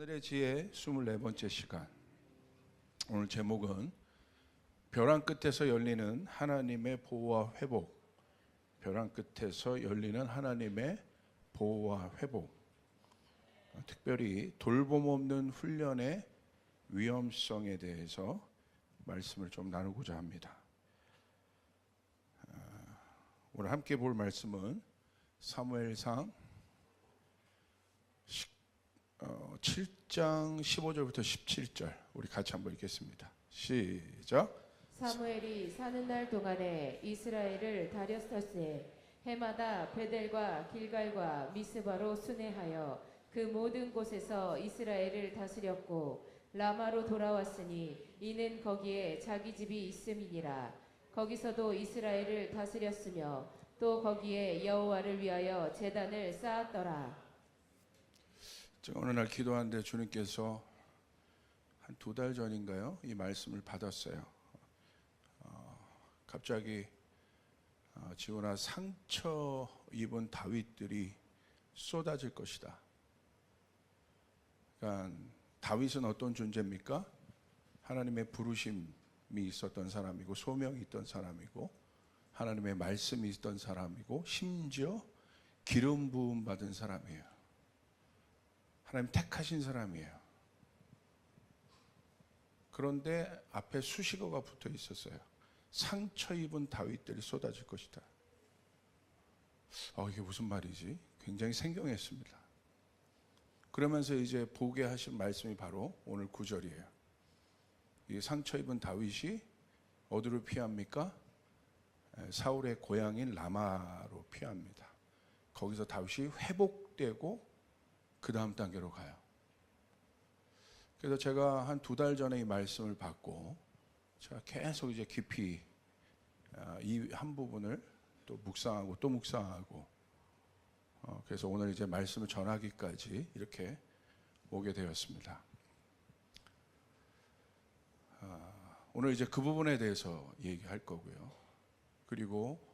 하늘의 지혜 24번째 시간. 오늘 제목은 벼랑 끝에서 열리는 하나님의 보호와 회복. 벼랑 끝에서 열리는 하나님의 보호와 회복. 특별히 돌봄 없는 훈련의 위험성에 대해서 말씀을 좀 나누고자 합니다. 오늘 함께 볼 말씀은 사무엘상 7장 15절부터 17절 우리 같이 한번 읽겠습니다. 시작. 사무엘이 사는 날 동안에 이스라엘을 다렸을세 해마다 베델과 길갈과 미스바로 순회하여 그 모든 곳에서 이스라엘을 다스렸고 라마로 돌아왔으니 이는 거기에 자기 집이 있음이니라. 거기서도 이스라엘을 다스렸으며 또 거기에 여호와를 위하여 제단을 쌓았더라. 제가 어느 날 기도하는데 주님께서 한 2달 전인가요? 이 말씀을 받았어요. 갑자기 지훈아, 상처 입은 다윗들이 쏟아질 것이다. 그러니까 다윗은 어떤 존재입니까? 하나님의 부르심이 있었던 사람이고 소명이 있던 사람이고 하나님의 말씀이 있던 사람이고 심지어 기름 부음 받은 사람이에요. 하나님 택하신 사람이에요. 그런데 앞에 수식어가 붙어 있었어요. 상처 입은 다윗들이 쏟아질 것이다. 이게 무슨 말이지? 굉장히 생경했습니다. 그러면서 이제 보게 하신 말씀이 바로 오늘 9절이에요. 이 상처 입은 다윗이 어디로 피합니까? 사울의 고향인 라마로 피합니다. 거기서 다윗이 회복되고 그 다음 단계로 가요. 그래서 제가 한 2달 전에 이 말씀을 받고 제가 계속 이제 깊이 이 한 부분을 또 묵상하고 또 묵상하고 그래서 오늘 이제 말씀을 전하기까지 이렇게 오게 되었습니다. 오늘 이제 그 부분에 대해서 얘기할 거고요. 그리고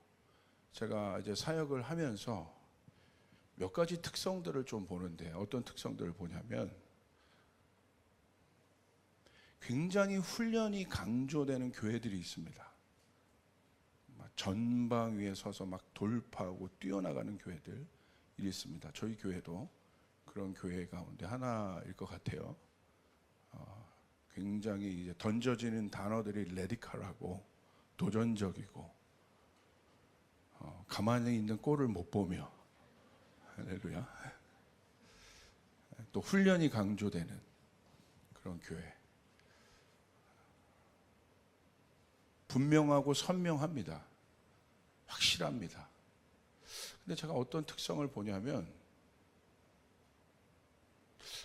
제가 이제 사역을 하면서 몇 가지 특성들을 좀 보는데 어떤 특성들을 보냐면 굉장히 훈련이 강조되는 교회들이 있습니다. 전방 위에 서서 막 돌파하고 뛰어나가는 교회들이 있습니다. 저희 교회도 그런 교회 가운데 하나일 것 같아요. 굉장히 이제 던져지는 단어들이 레디컬하고 도전적이고 가만히 있는 꼴을 못 보며 할렐루야. 또 훈련이 강조되는 그런 교회. 분명하고 선명합니다. 확실합니다. 근데 제가 어떤 특성을 보냐면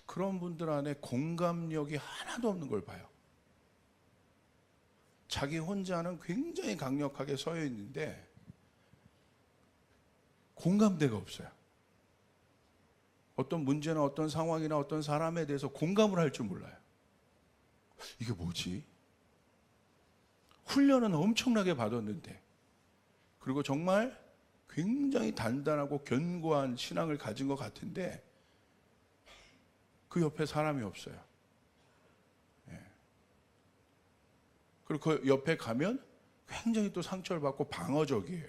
그런 분들 안에 공감력이 하나도 없는 걸 봐요. 자기 혼자는 굉장히 강력하게 서여 있는데 공감대가 없어요. 어떤 문제나 어떤 상황이나 어떤 사람에 대해서 공감을 할 줄 몰라요. 이게 뭐지? 훈련은 엄청나게 받았는데 그리고 정말 굉장히 단단하고 견고한 신앙을 가진 것 같은데 그 옆에 사람이 없어요. 그리고 그 옆에 가면 굉장히 또 상처를 받고 방어적이에요.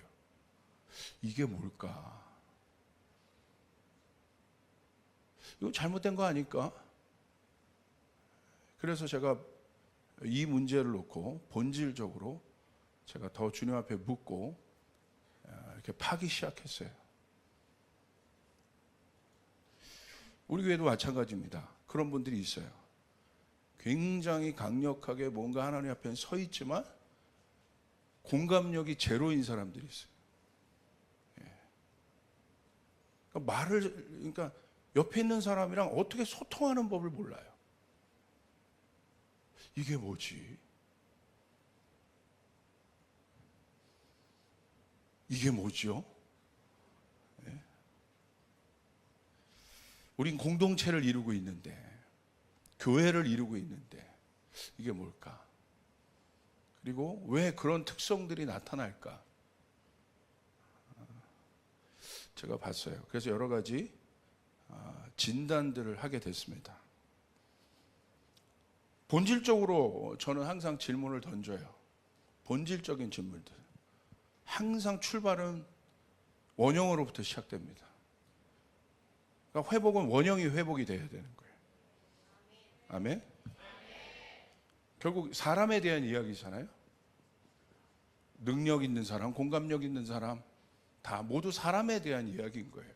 이게 뭘까? 이거 잘못된 거 아닐까? 그래서 제가 이 문제를 놓고 본질적으로 제가 더 주님 앞에 묻고 이렇게 파기 시작했어요. 우리 교회도 마찬가지입니다. 그런 분들이 있어요. 굉장히 강력하게 뭔가 하나님 앞에 서 있지만 공감력이 제로인 사람들이 있어요. 그러니까 옆에 있는 사람이랑 어떻게 소통하는 법을 몰라요. 이게 뭐지? 이게 뭐죠? 우린 공동체를 이루고 있는데, 교회를 이루고 있는데, 이게 뭘까? 그리고 왜 그런 특성들이 나타날까? 제가 봤어요. 그래서 여러 가지 진단들을 하게 됐습니다. 본질적으로 저는 항상 질문을 던져요. 본질적인 질문들. 항상 출발은 원형으로부터 시작됩니다. 그러니까 회복은 원형이 회복이 돼야 되는 거예요. 아멘? 결국 사람에 대한 이야기잖아요. 능력 있는 사람, 공감력 있는 사람, 다 모두 사람에 대한 이야기인 거예요.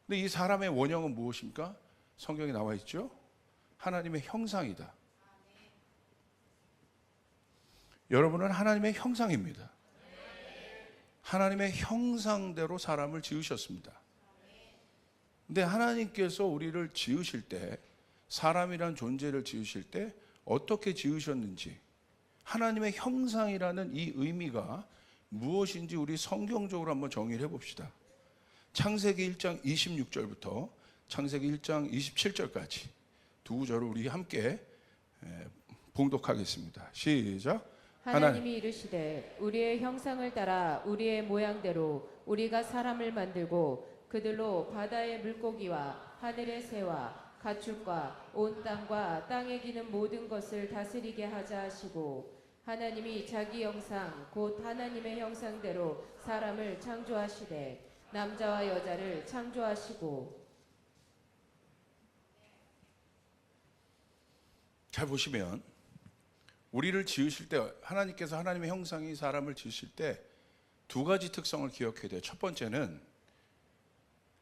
근데 이 사람의 원형은 무엇입니까? 성경에 나와 있죠? 하나님의 형상이다. 여러분은 하나님의 형상입니다. 하나님의 형상대로 사람을 지으셨습니다. 근데 하나님께서 우리를 지으실 때, 사람이란 존재를 지으실 때 어떻게 지으셨는지, 하나님의 형상이라는 이 의미가 무엇인지 우리 성경적으로 한번 정의를 해봅시다. 창세기 1장 26절부터 창세기 1장 27절까지 두 구절을 우리 함께 봉독하겠습니다. 시작. 하나님이 이르시되 우리의 형상을 따라 우리의 모양대로 우리가 사람을 만들고 그들로 바다의 물고기와 하늘의 새와 가축과 온 땅과 땅에 기는 모든 것을 다스리게 하자 하시고, 하나님이 자기 형상 곧 하나님의 형상대로 사람을 창조하시되 남자와 여자를 창조하시고. 잘 보시면 우리를 지으실 때, 하나님께서 하나님의 형상이 사람을 지으실 때 두 가지 특성을 기억해야 돼요. 첫 번째는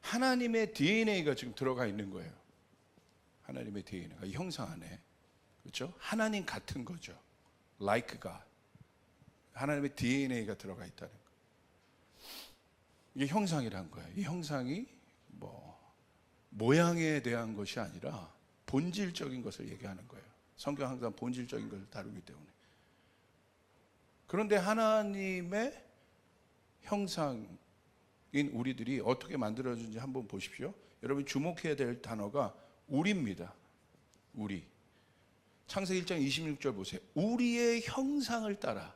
하나님의 DNA가 지금 들어가 있는 거예요. 하나님의 DNA가 이 형상 안에, 그렇죠? 하나님 같은 거죠. Like God. 하나님의 DNA가 들어가 있다는 거. 이게 형상이란 거예요. 이 형상이 모양에 대한 것이 아니라 본질적인 것을 얘기하는 거예요. 성경 항상 본질적인 것을 다루기 때문에. 그런데 하나님의 형상인 우리들이 어떻게 만들어진지 한번 보십시오. 여러분 주목해야 될 단어가 우리입니다. 우리. 창세기 1장 26절 보세요. 우리의 형상을 따라.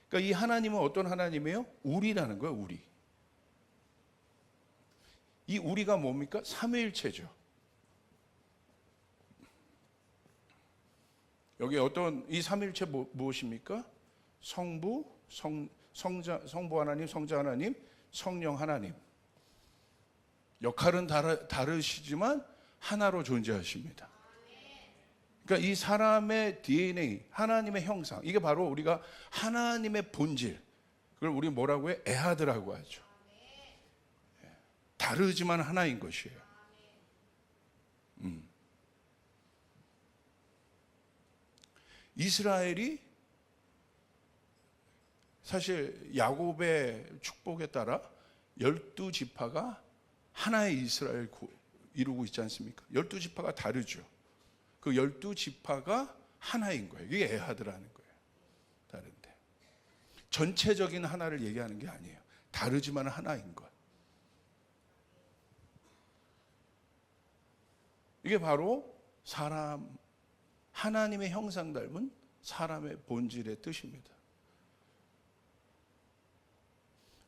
그러니까 이 하나님은 어떤 하나님이에요? 우리라는 거예요. 우리. 이 우리가 뭡니까? 삼위일체죠. 여기 어떤 이 삼위일체 무엇입니까? 성부, 성부 하나님, 성자 하나님, 성령 하나님. 역할은 다르시지만 하나로 존재하십니다. 그러니까 이 사람의 DNA, 하나님의 형상, 이게 바로 우리가 하나님의 본질, 그걸 우리 뭐라고 해? 에하드라고 하죠. 다르지만 하나인 것이에요. 이스라엘이 사실 야곱의 축복에 따라 12지파가 하나의 이스라엘 이루고 있지 않습니까? 12지파가 다르죠. 그 12지파가 하나인 거예요. 이게 에하드라는 거예요. 다른데. 전체적인 하나를 얘기하는 게 아니에요. 다르지만 하나인 것. 이게 바로 사람, 하나님의 형상 닮은 사람의 본질의 뜻입니다.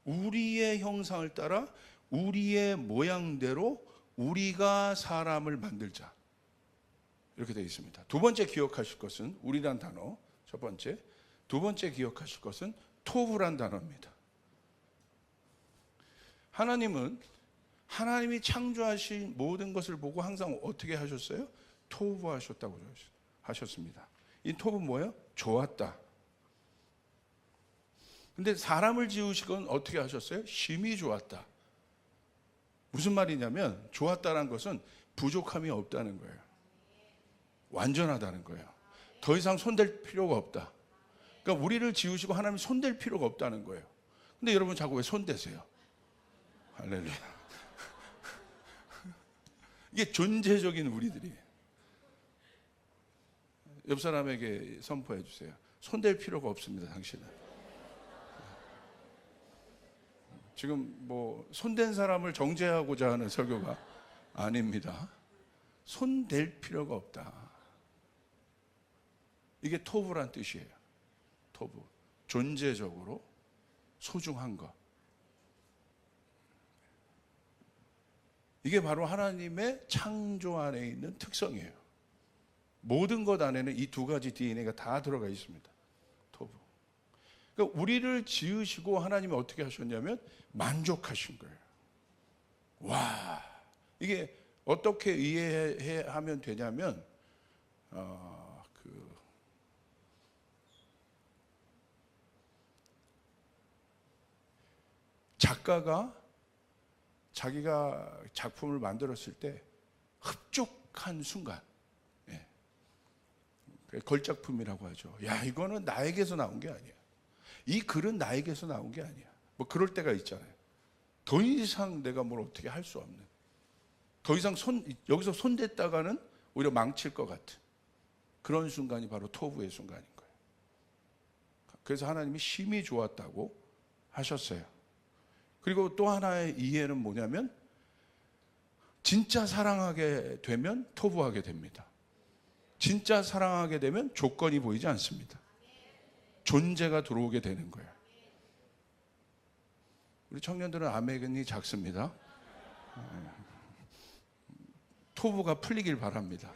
우리의 형상을 따라 우리의 모양대로 우리가 사람을 만들자. 이렇게 되어 있습니다. 두 번째 기억하실 것은 우리란 단어, 첫 번째. 두 번째 기억하실 것은 토브란 단어입니다. 하나님은 하나님이 창조하신 모든 것을 보고 항상 어떻게 하셨어요? 토브하셨다고 하셨습니다. 이 토브 뭐예요? 좋았다. 근데 사람을 지으시건 어떻게 하셨어요? 심히 좋았다. 무슨 말이냐면 좋았다는 것은 부족함이 없다는 거예요. 완전하다는 거예요. 더 이상 손댈 필요가 없다. 그러니까 우리를 지으시고 하나님 손댈 필요가 없다는 거예요. 근데 여러분 자꾸 왜 손대세요? 할렐루야. 이게 존재적인 우리들이에요. 옆 사람에게 선포해 주세요. 손댈 필요가 없습니다, 당신은. 지금 손댄 사람을 정죄하고자 하는 설교가 아닙니다. 손댈 필요가 없다. 이게 토브란 뜻이에요. 토브. 존재적으로 소중한 것. 이게 바로 하나님의 창조 안에 있는 특성이에요. 모든 것 안에는 이 두 가지 DNA가 다 들어가 있습니다. 토부. 그러니까 우리를 지으시고 하나님이 어떻게 하셨냐면 만족하신 거예요. 와, 이게 어떻게 이해하면 되냐면 작가가 자기가 작품을 만들었을 때 흡족한 순간, 예. 걸작품이라고 하죠. 야, 이거는 나에게서 나온 게 아니야. 이 글은 나에게서 나온 게 아니야. 뭐 그럴 때가 있잖아요. 더 이상 내가 뭘 어떻게 할 수 없는, 더 이상 여기서 손댔다가는 오히려 망칠 것 같은 그런 순간이 바로 토부의 순간인 거예요. 그래서 하나님이 심히 좋았다고 하셨어요. 그리고 또 하나의 이해는 뭐냐면 진짜 사랑하게 되면 토부하게 됩니다. 진짜 사랑하게 되면 조건이 보이지 않습니다. 존재가 들어오게 되는 거예요. 우리 청년들은 아멘이 작습니다. 토부가 풀리길 바랍니다.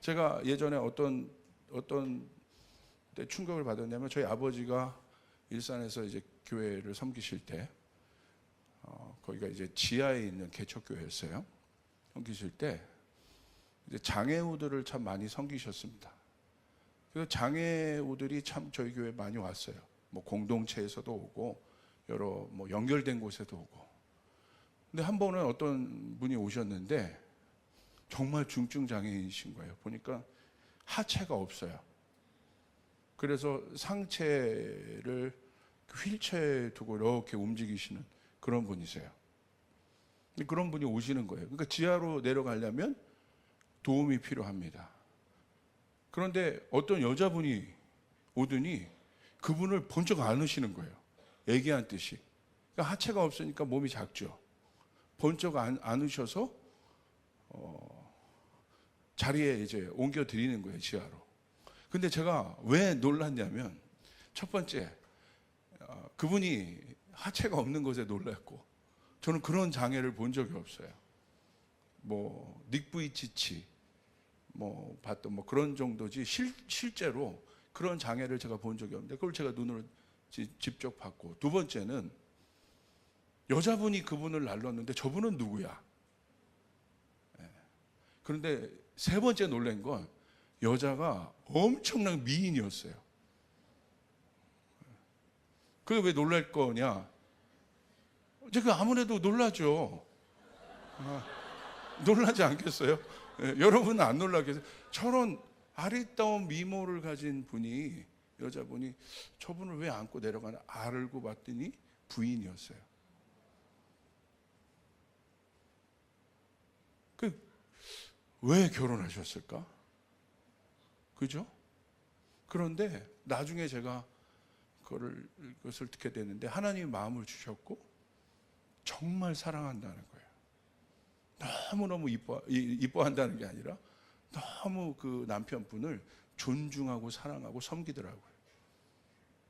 제가 예전에 어떤 때 충격을 받았냐면 저희 아버지가 일산에서 이제 교회를 섬기실 때 거기가 이제 지하에 있는 개척교회였어요. 섬기실 때 이제 장애우들을 참 많이 섬기셨습니다. 그래서 장애우들이 참 저희 교회 많이 왔어요. 뭐 공동체에서도 오고 여러 뭐 연결된 곳에도 오고. 근데 한 번은 어떤 분이 오셨는데 정말 중증 장애인이신 거예요. 보니까 하체가 없어요. 그래서 상체를 휠체어에 두고 이렇게 움직이시는 그런 분이세요. 그런 분이 오시는 거예요. 그러니까 지하로 내려가려면 도움이 필요합니다. 그런데 어떤 여자분이 오더니 그분을 번쩍 안으시는 거예요. 애기 안듯이. 그러니까 하체가 없으니까 몸이 작죠. 번쩍 안으셔서 자리에 이제 옮겨 드리는 거예요, 지하로. 근데 제가 왜 놀랐냐면 첫 번째, 그분이 하체가 없는 것에 놀랐고, 저는 그런 장애를 본 적이 없어요. 뭐 닉 부이치치 뭐 봤던 뭐 그런 정도지 실제로 그런 장애를 제가 본 적이 없는데 그걸 제가 눈으로 직접 봤고, 두 번째는 여자분이 그분을 날랐는데 저분은 누구야? 그런데 세 번째 놀란 건 여자가 엄청난 미인이었어요. 그게 왜 놀랄 거냐? 제가 아무래도 놀라죠. 놀라지 않겠어요? 여러분은 안 놀라겠어요? 저런 아리따운 미모를 가진 분이, 여자분이 저분을 왜 안고 내려가나 알고 봤더니 부인이었어요. 왜 결혼하셨을까? 그죠? 그런데 나중에 제가 그것을 듣게 됐는데 하나님이 마음을 주셨고 정말 사랑한다는 거예요. 너무너무 이뻐한다는 게 아니라 너무 그 남편분을 존중하고 사랑하고 섬기더라고요.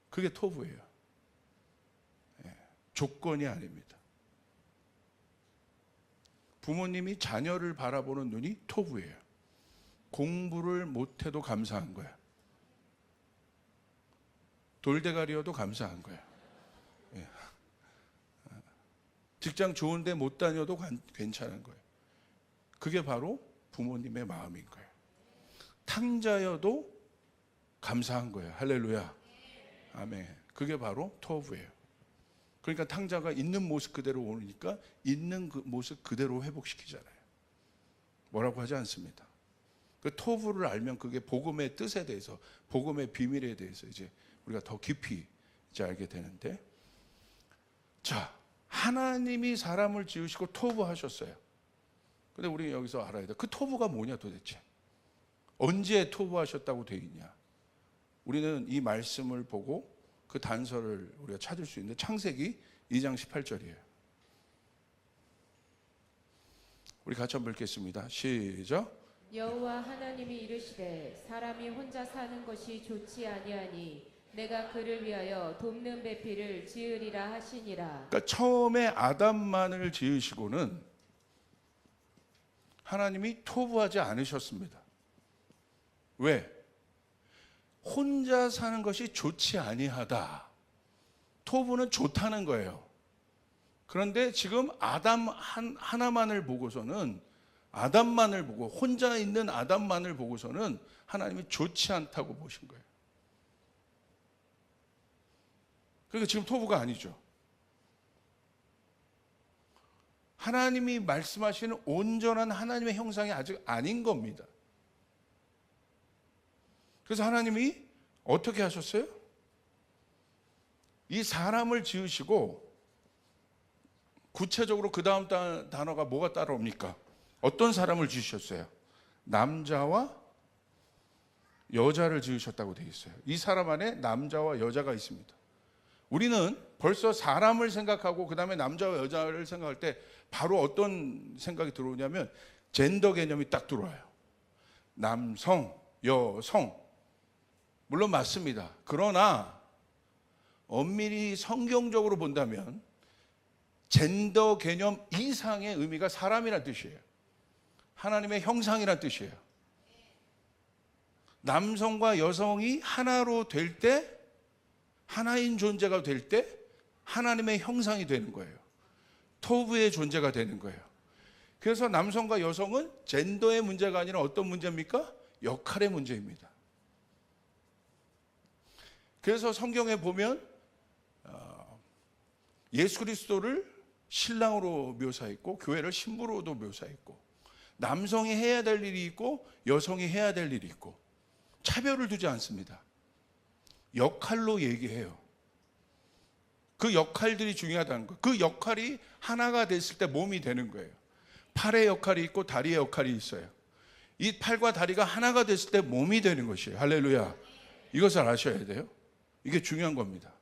그게 토부예요. 조건이 아닙니다. 부모님이 자녀를 바라보는 눈이 토부예요. 공부를 못해도 감사한 거야. 돌대가리여도 감사한 거야. 직장 좋은데 못 다녀도 괜찮은 거예요. 그게 바로 부모님의 마음인 거예요. 탕자여도 감사한 거예요. 할렐루야. 아멘. 그게 바로 토부예요. 그러니까 탕자가 있는 모습 그대로 오니까 있는 그 모습 그대로 회복시키잖아요. 뭐라고 하지 않습니다. 그 토부를 알면 그게 복음의 뜻에 대해서, 복음의 비밀에 대해서 이제 우리가 더 깊이 이제 알게 되는데, 자, 하나님이 사람을 지으시고 토부하셨어요. 근데 우리 여기서 알아야 돼. 그 토부가 뭐냐 도대체? 언제 토부하셨다고 되어 있냐? 우리는 이 말씀을 보고 그 단서를 우리가 찾을 수 있는데 창세기 2장 18절이에요. 우리 같이 한번 읽겠습니다. 시작. 여호와 하나님이 이르시되 사람이 혼자 사는 것이 좋지 아니하니 내가 그를 위하여 돕는 배필을 지으리라 하시니라. 그러니까 처음에 아담만을 지으시고는 하나님이 토부하지 않으셨습니다. 왜? 혼자 사는 것이 좋지 아니하다. 토부는 좋다는 거예요. 그런데 지금 아담 하나만을 보고서는, 아담만을 보고, 혼자 있는 아담만을 보고서는 하나님이 좋지 않다고 보신 거예요. 그러니까 지금 토부가 아니죠. 하나님이 말씀하시는 온전한 하나님의 형상이 아직 아닌 겁니다. 그래서 하나님이 어떻게 하셨어요? 이 사람을 지으시고, 구체적으로 그 다음 단어가 뭐가 따라옵니까? 어떤 사람을 지으셨어요? 남자와 여자를 지으셨다고 되어 있어요. 이 사람 안에 남자와 여자가 있습니다. 우리는 벌써 사람을 생각하고 그 다음에 남자와 여자를 생각할 때 바로 어떤 생각이 들어오냐면 젠더 개념이 딱 들어와요. 남성, 여성. 물론 맞습니다. 그러나 엄밀히 성경적으로 본다면 젠더 개념 이상의 의미가 사람이란 뜻이에요. 하나님의 형상이란 뜻이에요. 남성과 여성이 하나로 될 때, 하나인 존재가 될 때 하나님의 형상이 되는 거예요. 토부의 존재가 되는 거예요. 그래서 남성과 여성은 젠더의 문제가 아니라 어떤 문제입니까? 역할의 문제입니다. 그래서 성경에 보면 예수 그리스도를 신랑으로 묘사했고 교회를 신부로도 묘사했고, 남성이 해야 될 일이 있고 여성이 해야 될 일이 있고, 차별을 두지 않습니다. 역할로 얘기해요. 그 역할들이 중요하다는 거예요. 그 역할이 하나가 됐을 때 몸이 되는 거예요. 팔의 역할이 있고 다리의 역할이 있어요. 이 팔과 다리가 하나가 됐을 때 몸이 되는 것이에요. 할렐루야. 이것을 아셔야 돼요. 이게 중요한 겁니다.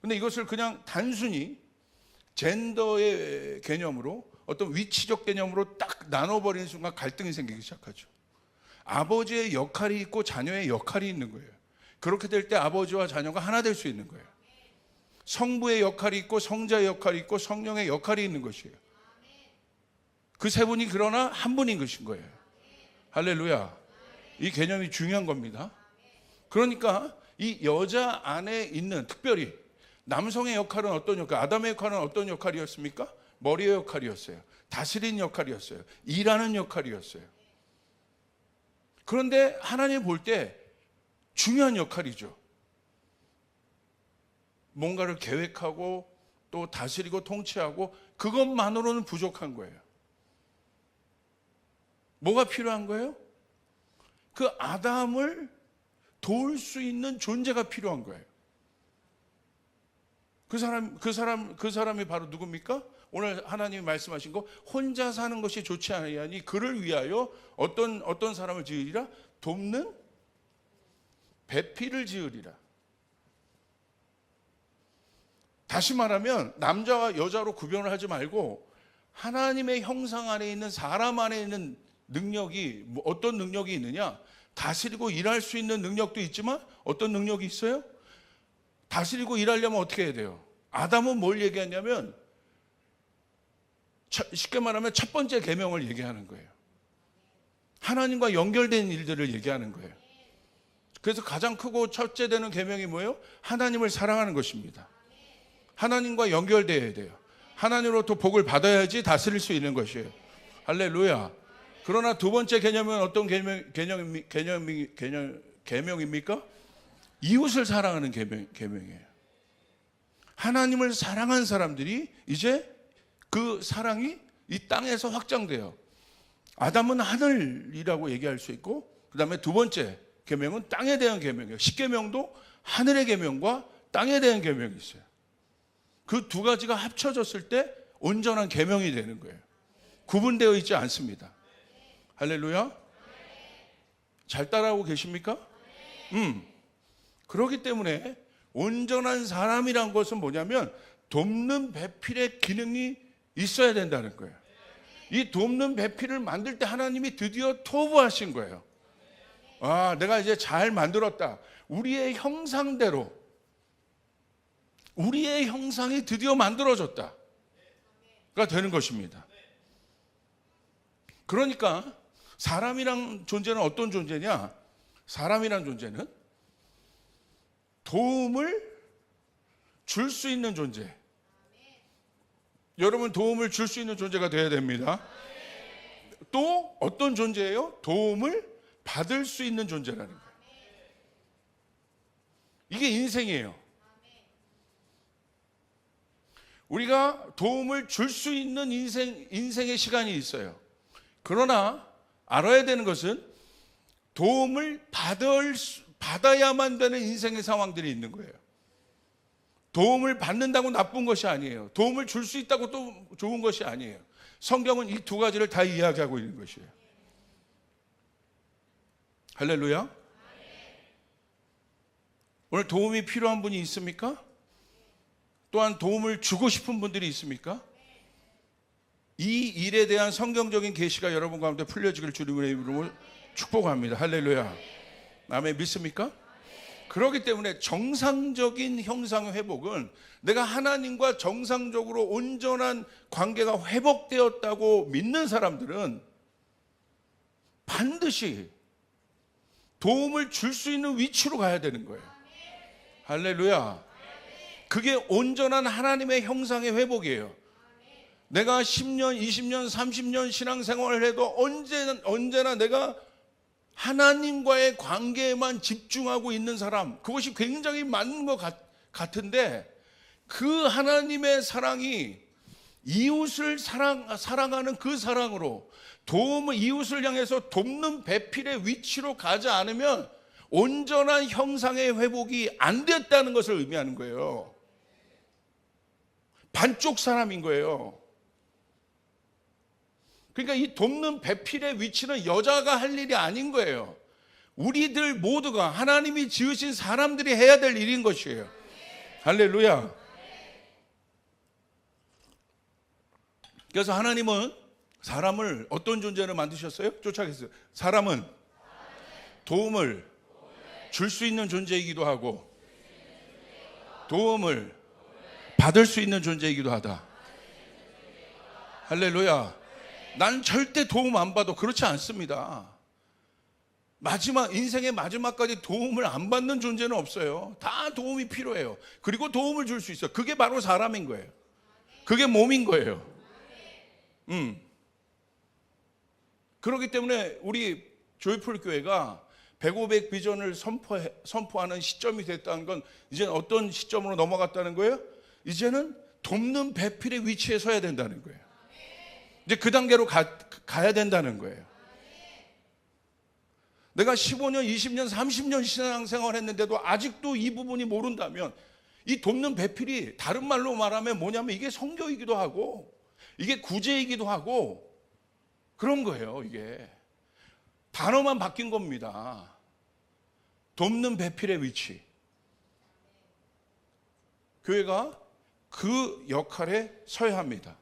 근데 이것을 그냥 단순히 젠더의 개념으로, 어떤 위치적 개념으로 딱 나눠버리는 순간 갈등이 생기기 시작하죠. 아버지의 역할이 있고 자녀의 역할이 있는 거예요. 그렇게 될 때 아버지와 자녀가 하나 될 수 있는 거예요. 성부의 역할이 있고 성자의 역할이 있고 성령의 역할이 있는 것이에요. 그 세 분이 그러나 한 분인 것인 거예요. 할렐루야. 이 개념이 중요한 겁니다. 그러니까 이 여자 안에 있는, 특별히 남성의 역할은 어떤 역할, 아담의 역할은 어떤 역할이었습니까? 머리의 역할이었어요. 다스리는 역할이었어요. 일하는 역할이었어요. 그런데 하나님 볼 때 중요한 역할이죠. 뭔가를 계획하고 또 다스리고 통치하고, 그것만으로는 부족한 거예요. 뭐가 필요한 거예요? 그 아담을 도울 수 있는 존재가 필요한 거예요. 그 사람이 바로 누굽니까? 오늘 하나님이 말씀하신 거, 혼자 사는 것이 좋지 아니하니 그를 위하여 어떤 사람을 지으리라? 돕는 배필을 지으리라. 다시 말하면 남자와 여자로 구별을 하지 말고 하나님의 형상 안에 있는 사람 안에 있는 능력이, 어떤 능력이 있느냐? 다스리고 일할 수 있는 능력도 있지만 어떤 능력이 있어요? 다스리고 일하려면 어떻게 해야 돼요? 아담은 뭘 얘기하냐면, 쉽게 말하면 첫 번째 계명을 얘기하는 거예요. 하나님과 연결된 일들을 얘기하는 거예요. 그래서 가장 크고 첫째 되는 계명이 뭐예요? 하나님을 사랑하는 것입니다. 하나님과 연결되어야 돼요. 하나님으로부터 복을 받아야지 다스릴 수 있는 것이에요. 할렐루야. 그러나 두 번째 개념은 어떤 계명입니까? 이웃을 사랑하는 계명이에요. 하나님을 사랑한 사람들이 이제 그 사랑이 이 땅에서 확장돼요. 아담은 하늘이라고 얘기할 수 있고, 그 다음에 두 번째 계명은 땅에 대한 계명이에요. 십계명도 하늘의 계명과 땅에 대한 계명이 있어요. 그 두 가지가 합쳐졌을 때 온전한 계명이 되는 거예요. 구분되어 있지 않습니다. 할렐루야. 잘 따라오고 계십니까? 그렇기 때문에 온전한 사람이란 것은 뭐냐면 돕는 배필의 기능이 있어야 된다는 거예요. 이 돕는 배필을 만들 때 하나님이 드디어 토부하신 거예요. 아, 내가 이제 잘 만들었다. 우리의 형상대로, 우리의 형상이 드디어 만들어졌다가 되는 것입니다. 그러니까 사람이란 존재는 어떤 존재냐? 사람이란 존재는 도움을 줄 수 있는 존재. 여러분, 도움을 줄 수 있는 존재가 되어야 됩니다. 또 어떤 존재예요? 도움을 받을 수 있는 존재라는 거예요. 이게 인생이에요. 우리가 도움을 줄 수 있는 인생의 시간이 있어요. 그러나 알아야 되는 것은 도움을 받아야만 되는 인생의 상황들이 있는 거예요. 도움을 받는다고 나쁜 것이 아니에요. 도움을 줄 수 있다고 또 좋은 것이 아니에요. 성경은 이 두 가지를 다 이야기하고 있는 것이에요. 할렐루야. 오늘 도움이 필요한 분이 있습니까? 또한 도움을 주고 싶은 분들이 있습니까? 이 일에 대한 성경적인 계시가 여러분 가운데 풀려지길 주님의 이름으로 축복합니다. 할렐루야. 아멘. 믿습니까? 그렇기 때문에 정상적인 형상의 회복은 내가 하나님과 정상적으로 온전한 관계가 회복되었다고 믿는 사람들은 반드시 도움을 줄 수 있는 위치로 가야 되는 거예요. 할렐루야. 그게 온전한 하나님의 형상의 회복이에요. 내가 10년, 20년, 30년 신앙생활을 해도 언제나 내가 하나님과의 관계에만 집중하고 있는 사람, 그것이 굉장히 맞는 것 같은데 그 하나님의 사랑이 이웃을 사랑하는 그 사랑으로 이웃을 향해서 돕는 배필의 위치로 가지 않으면 온전한 형상의 회복이 안 됐다는 것을 의미하는 거예요. 반쪽 사람인 거예요. 그러니까 이 돕는 배필의 위치는 여자가 할 일이 아닌 거예요. 우리들 모두가 하나님이 지으신 사람들이 해야 될 일인 것이에요. 할렐루야. 그래서 하나님은 사람을 어떤 존재로 만드셨어요? 쫓아겠어요. 사람은 도움을 줄 수 있는 존재이기도 하고 도움을 받을 수 있는 존재이기도 하다. 할렐루야. 난 절대 도움 안 받아. 그렇지 않습니다. 인생의 마지막까지 도움을 안 받는 존재는 없어요. 다 도움이 필요해요. 그리고 도움을 줄 수 있어요. 그게 바로 사람인 거예요. 그게 몸인 거예요. 그렇기 때문에 우리 조이풀 교회가 100, 비전을 선포하는 시점이 됐다는 건 이제는 어떤 시점으로 넘어갔다는 거예요? 이제는 돕는 배필의 위치에 서야 된다는 거예요. 이제 그 단계로 가야 된다는 거예요. 내가 15년, 20년, 30년 신앙생활 했는데도 아직도 이 부분이 모른다면 이 돕는 배필이 다른 말로 말하면 뭐냐면 이게 성교이기도 하고 이게 구제이기도 하고 그런 거예요. 이게 단어만 바뀐 겁니다. 돕는 배필의 위치. 교회가 그 역할에 서야 합니다.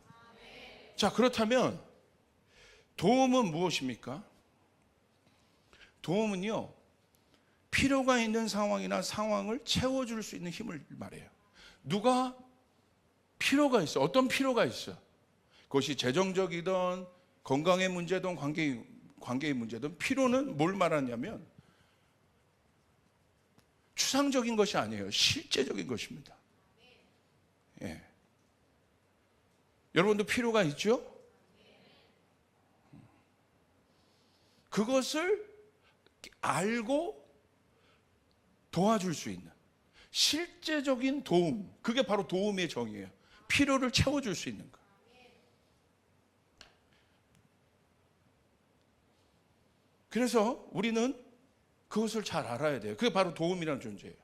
자, 그렇다면 도움은 무엇입니까? 도움은요, 필요가 있는 상황이나 상황을 채워줄 수 있는 힘을 말해요. 누가 필요가 있어. 어떤 필요가 있어. 그것이 재정적이든 건강의 문제든 관계의 문제든 필요는 뭘 말하냐면 추상적인 것이 아니에요. 실제적인 것입니다. 예. 여러분도 필요가 있죠? 그것을 알고 도와줄 수 있는 실제적인 도움, 그게 바로 도움의 정의예요. 필요를 채워줄 수 있는 것. 그래서 우리는 그것을 잘 알아야 돼요. 그게 바로 도움이라는 존재예요.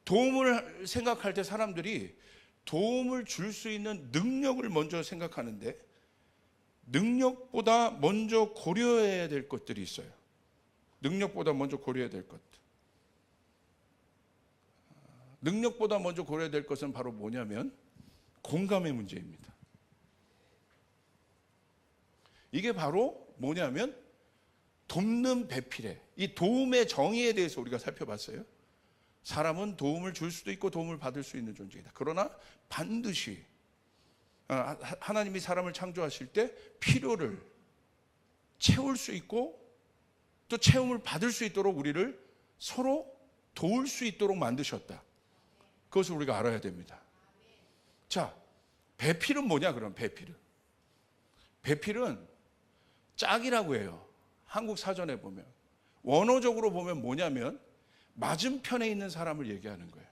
도움을 생각할 때 사람들이 도움을 줄 수 있는 능력을 먼저 생각하는데 능력보다 먼저 고려해야 될 것들이 있어요. 능력보다 먼저 고려해야 될 것들. 능력보다 먼저 고려해야 될 것은 바로 뭐냐면 공감의 문제입니다. 이게 바로 뭐냐면 돕는 배필의 이 도움의 정의에 대해서 우리가 살펴봤어요. 사람은 도움을 줄 수도 있고 도움을 받을 수 있는 존재이다. 그러나 반드시 하나님이 사람을 창조하실 때 필요를 채울 수 있고 또 체험을 받을 수 있도록 우리를 서로 도울 수 있도록 만드셨다. 그것을 우리가 알아야 됩니다. 자, 배필은 뭐냐 그럼 배필은. 배필은 짝이라고 해요. 한국 사전에 보면. 원어적으로 보면 뭐냐면 맞은편에 있는 사람을 얘기하는 거예요.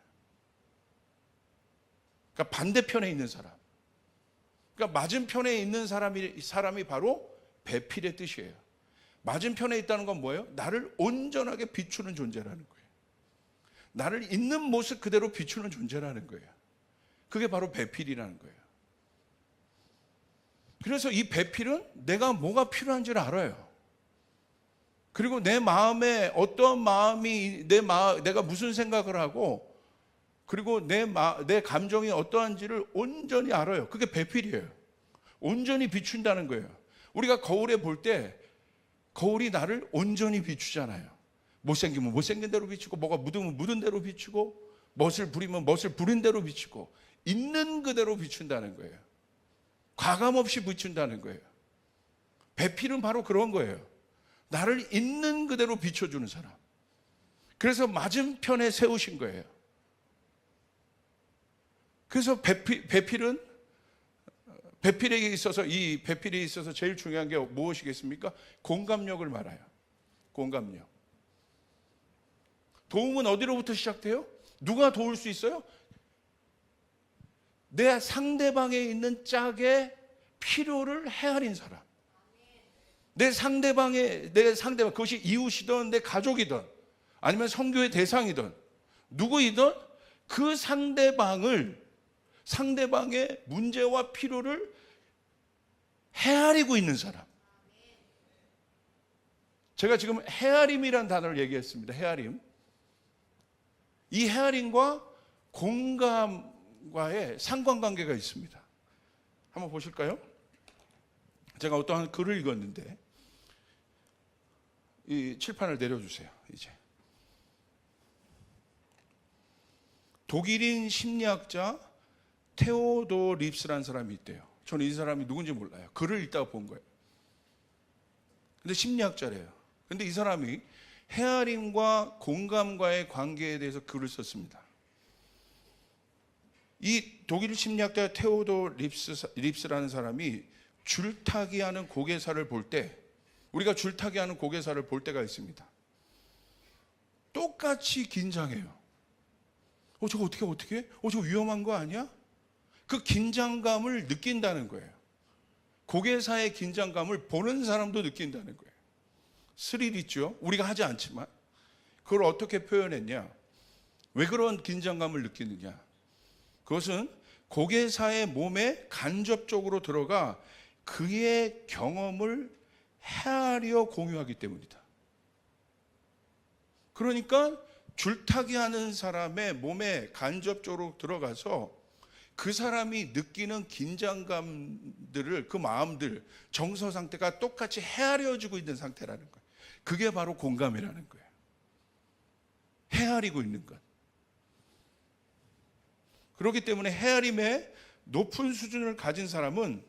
그러니까 반대편에 있는 사람. 그러니까 맞은편에 있는 사람이 바로 배필의 뜻이에요. 맞은편에 있다는 건 뭐예요? 나를 온전하게 비추는 존재라는 거예요. 나를 있는 모습 그대로 비추는 존재라는 거예요. 그게 바로 배필이라는 거예요. 그래서 이 배필은 내가 뭐가 필요한지를 알아요. 그리고 내 마음에 어떤 마음이 내가 무슨 생각을 하고 그리고 내 감정이 어떠한지를 온전히 알아요. 그게 배필이에요. 온전히 비춘다는 거예요. 우리가 거울에 볼 때 거울이 나를 온전히 비추잖아요. 못생기면 못생긴 대로 비추고 뭐가 묻으면 묻은 대로 비추고 멋을 부리면 멋을 부린 대로 비추고 있는 그대로 비춘다는 거예요. 과감 없이 비춘다는 거예요. 배필은 바로 그런 거예요. 나를 있는 그대로 비춰주는 사람. 그래서 맞은편에 세우신 거예요. 그래서 배필에 있어서 제일 중요한 게 무엇이겠습니까? 공감력을 말해요. 공감력. 도움은 어디로부터 시작돼요? 누가 도울 수 있어요? 내 상대방에 있는 짝의 필요를 헤아린 사람. 내 상대방, 그것이 이웃이든 내 가족이든 아니면 선교의 대상이든 누구이든 그 상대방의 문제와 필요를 헤아리고 있는 사람. 제가 지금 헤아림이라는 단어를 얘기했습니다. 헤아림. 이 헤아림과 공감과의 상관관계가 있습니다. 한번 보실까요? 제가 어떠한 글을 읽었는데 이 칠판을 내려주세요. 이제 독일인 심리학자 테오도 립스라는 사람이 있대요. 저는 이 사람이 누군지 몰라요. 글을 읽다가 본 거예요. 근데 심리학자래요. 근데 이 사람이 헤아림과 공감과의 관계에 대해서 글을 썼습니다. 이 독일 심리학자 테오도 립스라는 사람이 줄타기 하는 고개사를 볼 때, 우리가 줄타기 하는 고개사를 볼 때가 있습니다. 똑같이 긴장해요. 저거 어떻게? 저거 위험한 거 아니야? 그 긴장감을 느낀다는 거예요. 고개사의 긴장감을 보는 사람도 느낀다는 거예요. 스릴 있죠? 우리가 하지 않지만. 그걸 어떻게 표현했냐? 왜 그런 긴장감을 느끼느냐? 그것은 고개사의 몸에 간접적으로 들어가 그의 경험을 헤아려 공유하기 때문이다. 그러니까 줄타기 하는 사람의 몸에 간접적으로 들어가서 그 사람이 느끼는 긴장감들을, 그 마음들, 정서 상태가 똑같이 헤아려지고 있는 상태라는 거예요. 그게 바로 공감이라는 거예요. 헤아리고 있는 것. 그렇기 때문에 헤아림의 높은 수준을 가진 사람은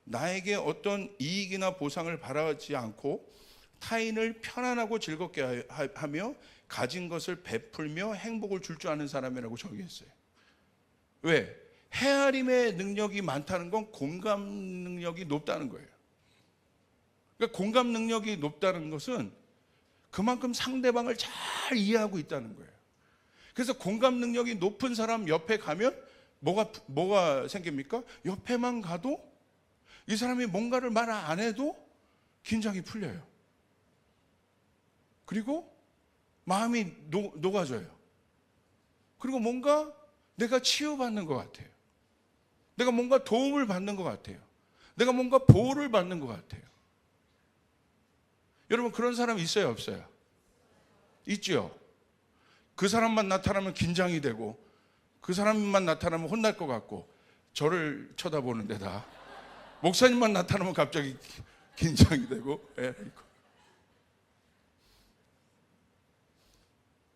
나에게 어떤 이익이나 보상을 바라지 않고 타인을 편안하고 즐겁게 하며 가진 것을 베풀며 행복을 줄 줄 아는 사람이라고 정의했어요. 왜? 헤아림의 능력이 많다는 건 공감 능력이 높다는 거예요. 그러니까 공감 능력이 높다는 것은 그만큼 상대방을 잘 이해하고 있다는 거예요. 그래서 공감 능력이 높은 사람 옆에 가면 뭐가 생깁니까? 옆에만 가도 이 사람이 뭔가를 말 안 해도 긴장이 풀려요. 그리고 마음이 녹아져요. 그리고 뭔가 내가 치유받는 것 같아요. 내가 뭔가 도움을 받는 것 같아요. 내가 뭔가 보호를 받는 것 같아요. 여러분 그런 사람 있어요, 없어요? 있죠. 그 사람만 나타나면 긴장이 되고 그 사람만 나타나면 혼날 것 같고 저를 쳐다보는 데다 목사님만 나타나면 갑자기 긴장이 되고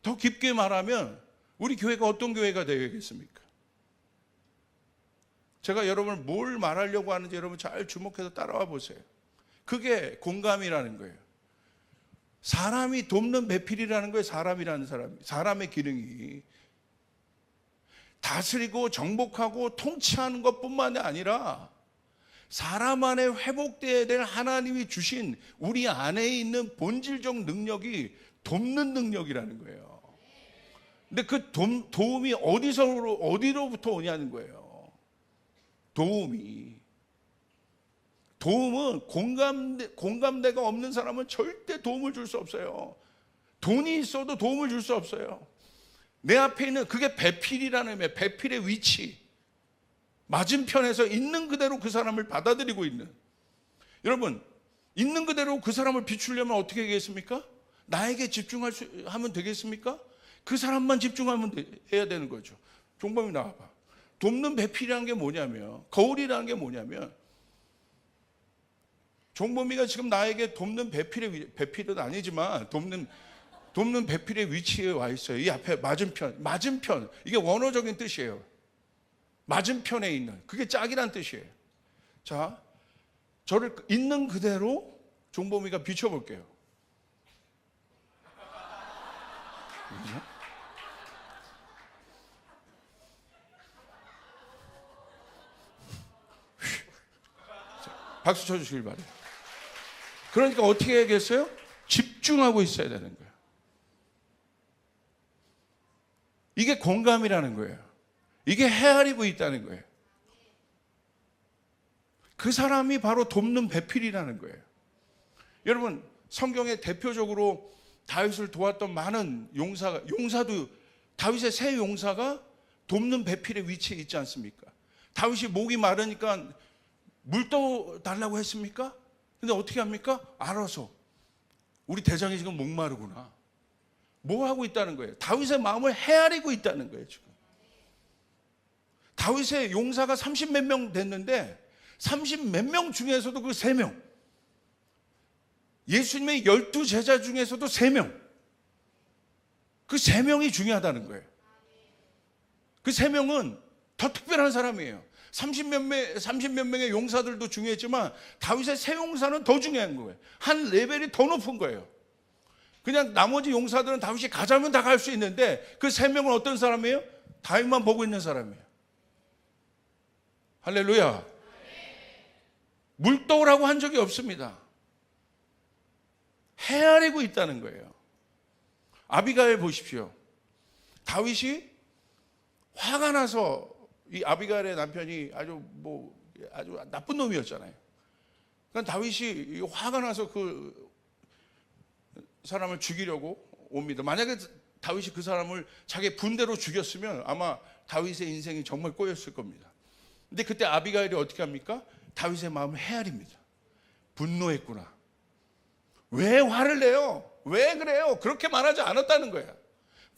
더 깊게 말하면 우리 교회가 어떤 교회가 되겠습니까? 제가 여러분을 뭘 말하려고 하는지 여러분 잘 주목해서 따라와 보세요. 그게 공감이라는 거예요. 사람이 돕는 배필이라는 거예요. 사람이라는 사람의 기능이 다스리고 정복하고 통치하는 것뿐만이 아니라 사람 안에 회복되어야 될 하나님이 주신 우리 안에 있는 본질적 능력이 돕는 능력이라는 거예요. 근데 그 도움이 어디로부터 오냐는 거예요. 도움은 공감대가 없는 사람은 절대 도움을 줄 수 없어요. 돈이 있어도 도움을 줄 수 없어요. 내 앞에 있는 그게 배필이라는 거예요. 배필의 위치, 맞은편에서 있는 그대로 그 사람을 받아들이고 있는. 여러분, 있는 그대로 그 사람을 비추려면 어떻게 하겠습니까? 나에게 하면 되겠습니까? 그 사람만 집중하면 해야 되는 거죠. 종범이 나와봐. 돕는 배필이라는 게 뭐냐면, 거울이라는 게 뭐냐면, 종범이가 지금 나에게 돕는 배필은 아니지만 돕는 배필의 위치에 와 있어요. 이 앞에 맞은편. 이게 원어적인 뜻이에요. 맞은편에 있는. 그게 짝이란 뜻이에요. 자, 저를 있는 그대로 종범이가 비춰볼게요. 박수 쳐주시길 바래요. 그러니까 어떻게 해야겠어요? 집중하고 있어야 되는 거예요. 이게 공감이라는 거예요. 이게 헤아리고 있다는 거예요. 그 사람이 바로 돕는 배필이라는 거예요. 여러분, 성경에 대표적으로 다윗을 도왔던 많은 용사도 다윗의 세 용사가 돕는 배필의 위치에 있지 않습니까? 다윗이 목이 마르니까 물 떠달라고 했습니까? 근데 어떻게 합니까? 알아서 우리 대장이 지금 목마르구나. 뭐 하고 있다는 거예요? 다윗의 마음을 헤아리고 있다는 거예요. 지금 다윗의 용사가 30 몇 명 됐는데 30 몇 명 중에서도 그 3명, 예수님의 12제자 중에서도 3명, 그 3명이 중요하다는 거예요. 그 3명은 더 특별한 사람이에요. 30 몇 명의 용사들도 중요했지만 다윗의 세 용사는 더 중요한 거예요. 한 레벨이 더 높은 거예요. 그냥 나머지 용사들은 다윗이 가자면 다 갈 수 있는데 그 3명은 어떤 사람이에요? 다윗만 보고 있는 사람이에요. 할렐루야. 물떠오라고 한 적이 없습니다. 헤아리고 있다는 거예요. 아비가일 보십시오. 다윗이 화가 나서, 이 아비가일의 남편이 아주 나쁜 놈이었잖아요. 그러니까 다윗이 화가 나서 그 사람을 죽이려고 옵니다. 만약에 다윗이 그 사람을 자기 분대로 죽였으면 아마 다윗의 인생이 정말 꼬였을 겁니다. 근데 그때 아비가일이 어떻게 합니까? 다윗의 마음을 헤아립니다. 분노했구나. 왜 화를 내요? 왜 그래요? 그렇게 말하지 않았다는 거야.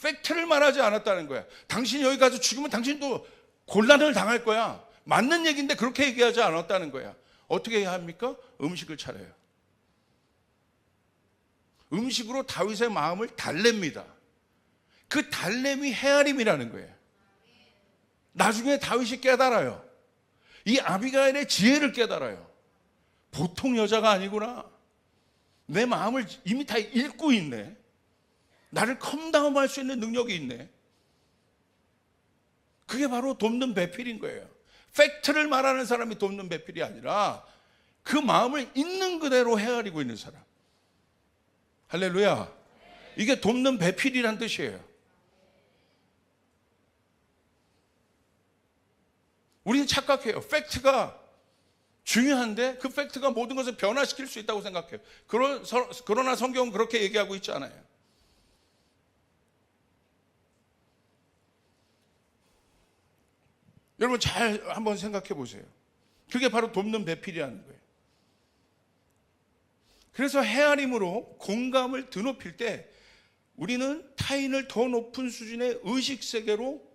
팩트를 말하지 않았다는 거야. 당신이 여기 가서 죽으면 당신도 곤란을 당할 거야. 맞는 얘기인데 그렇게 얘기하지 않았다는 거야. 어떻게 해야 합니까? 음식을 차려요. 음식으로 다윗의 마음을 달랩니다. 그 달램이 헤아림이라는 거예요. 나중에 다윗이 깨달아요. 이 아비가일의 지혜를 깨달아요. 보통 여자가 아니구나. 내 마음을 이미 다 읽고 있네. 나를 컴다운할 수 있는 능력이 있네. 그게 바로 돕는 배필인 거예요. 팩트를 말하는 사람이 돕는 배필이 아니라 그 마음을 있는 그대로 헤아리고 있는 사람. 할렐루야. 이게 돕는 배필이란 뜻이에요. 우리는 착각해요. 팩트가 중요한데 그 팩트가 모든 것을 변화시킬 수 있다고 생각해요. 그러나 성경은 그렇게 얘기하고 있지 않아요. 여러분 잘 한번 생각해 보세요. 그게 바로 돕는 배필이라는 거예요. 그래서 헤아림으로 공감을 드높일 때 우리는 타인을 더 높은 수준의 의식세계로,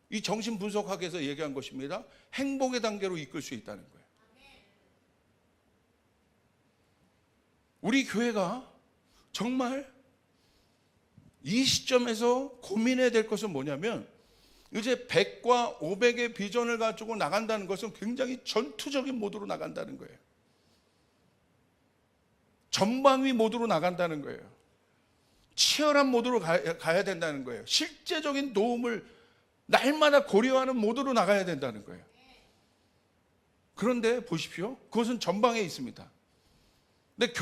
이 정신분석학에서 얘기한 것입니다, 행복의 단계로 이끌 수 있다는 거예요. 우리 교회가 정말 이 시점에서 고민해야 될 것은 뭐냐면, 이제 100과 500의 비전을 가지고 나간다는 것은 굉장히 전투적인 모드로 나간다는 거예요. 전방위 모드로 나간다는 거예요. 치열한 모드로 가야 된다는 거예요. 실제적인 도움을 날마다 고려하는 모드로 나가야 된다는 거예요. 그런데 보십시오. 그것은 전방에 있습니다. 근데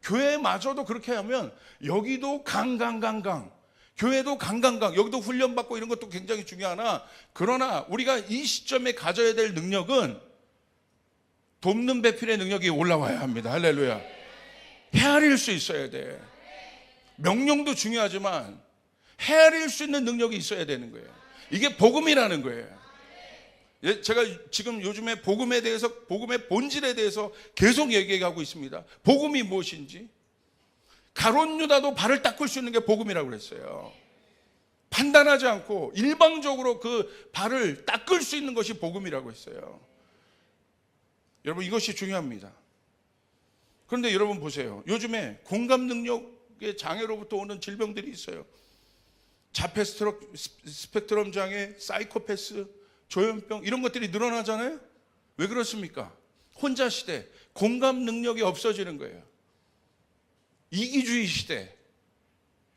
교회마저도 그렇게 하면 여기도 강강, 교회도 강강, 여기도 훈련받고 이런 것도 굉장히 중요하나, 그러나 우리가 이 시점에 가져야 될 능력은 돕는 배필의 능력이 올라와야 합니다. 할렐루야. 헤아릴 수 있어야 돼. 명령도 중요하지만 헤아릴 수 있는 능력이 있어야 되는 거예요. 이게 복음이라는 거예요. 제가 지금 요즘에 복음에 대해서, 복음의 본질에 대해서 계속 얘기하고 있습니다. 복음이 무엇인지. 가룟 유다도 발을 닦을 수 있는 게 복음이라고 그랬어요. 판단하지 않고 일방적으로 그 발을 닦을 수 있는 것이 복음이라고 했어요. 여러분, 이것이 중요합니다. 그런데 여러분 보세요. 요즘에 공감 능력의 장애로부터 오는 질병들이 있어요. 자폐 스펙트럼 장애, 사이코패스, 조현병, 이런 것들이 늘어나잖아요. 왜 그렇습니까? 혼자 시대, 공감 능력이 없어지는 거예요. 이기주의 시대,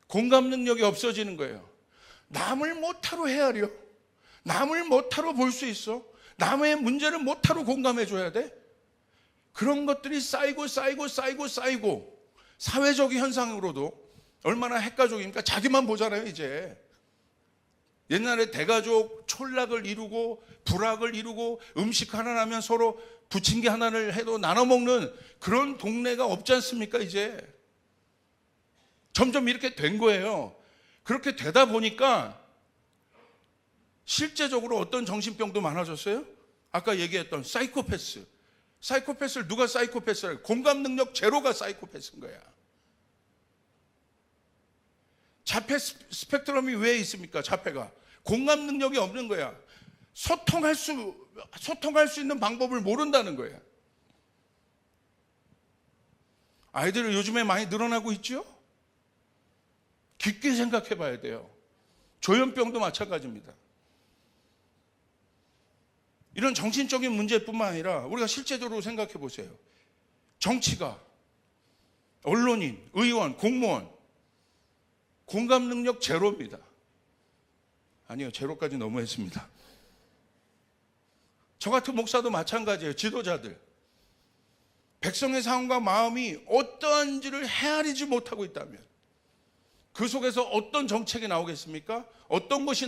공감 능력이 없어지는 거예요. 남을 못하러 헤아려, 남을 못하러 볼 수 있어, 남의 문제를 못하러 공감해 줘야 돼. 그런 것들이 쌓이고 사회적인 현상으로도 얼마나 핵가족입니까? 자기만 보잖아요. 이제 옛날에 대가족 촌락을 이루고 부락을 이루고 음식 하나 나면 서로 부침개 하나를 해도 나눠 먹는 그런 동네가 없지 않습니까? 이제 점점 이렇게 된 거예요. 그렇게 되다 보니까 실제적으로 어떤 정신병도 많아졌어요? 아까 얘기했던 사이코패스를 누가 사이코패스를? 공감 능력 제로가 사이코패스인 거야. 자폐 스펙트럼이 왜 있습니까? 자폐가 공감 능력이 없는 거야. 소통할 수 있는 방법을 모른다는 거야. 아이들이 요즘에 많이 늘어나고 있죠? 깊게 생각해 봐야 돼요. 조현병도 마찬가지입니다. 이런 정신적인 문제뿐만 아니라 우리가 실제적으로 생각해 보세요. 정치가, 언론인, 의원, 공무원, 공감 능력 제로입니다. 아니요, 제로까지 너무했습니다. 저 같은 목사도 마찬가지예요. 지도자들, 백성의 상황과 마음이 어떠한지를 헤아리지 못하고 있다면 그 속에서 어떤 정책이 나오겠습니까? 어떤 것이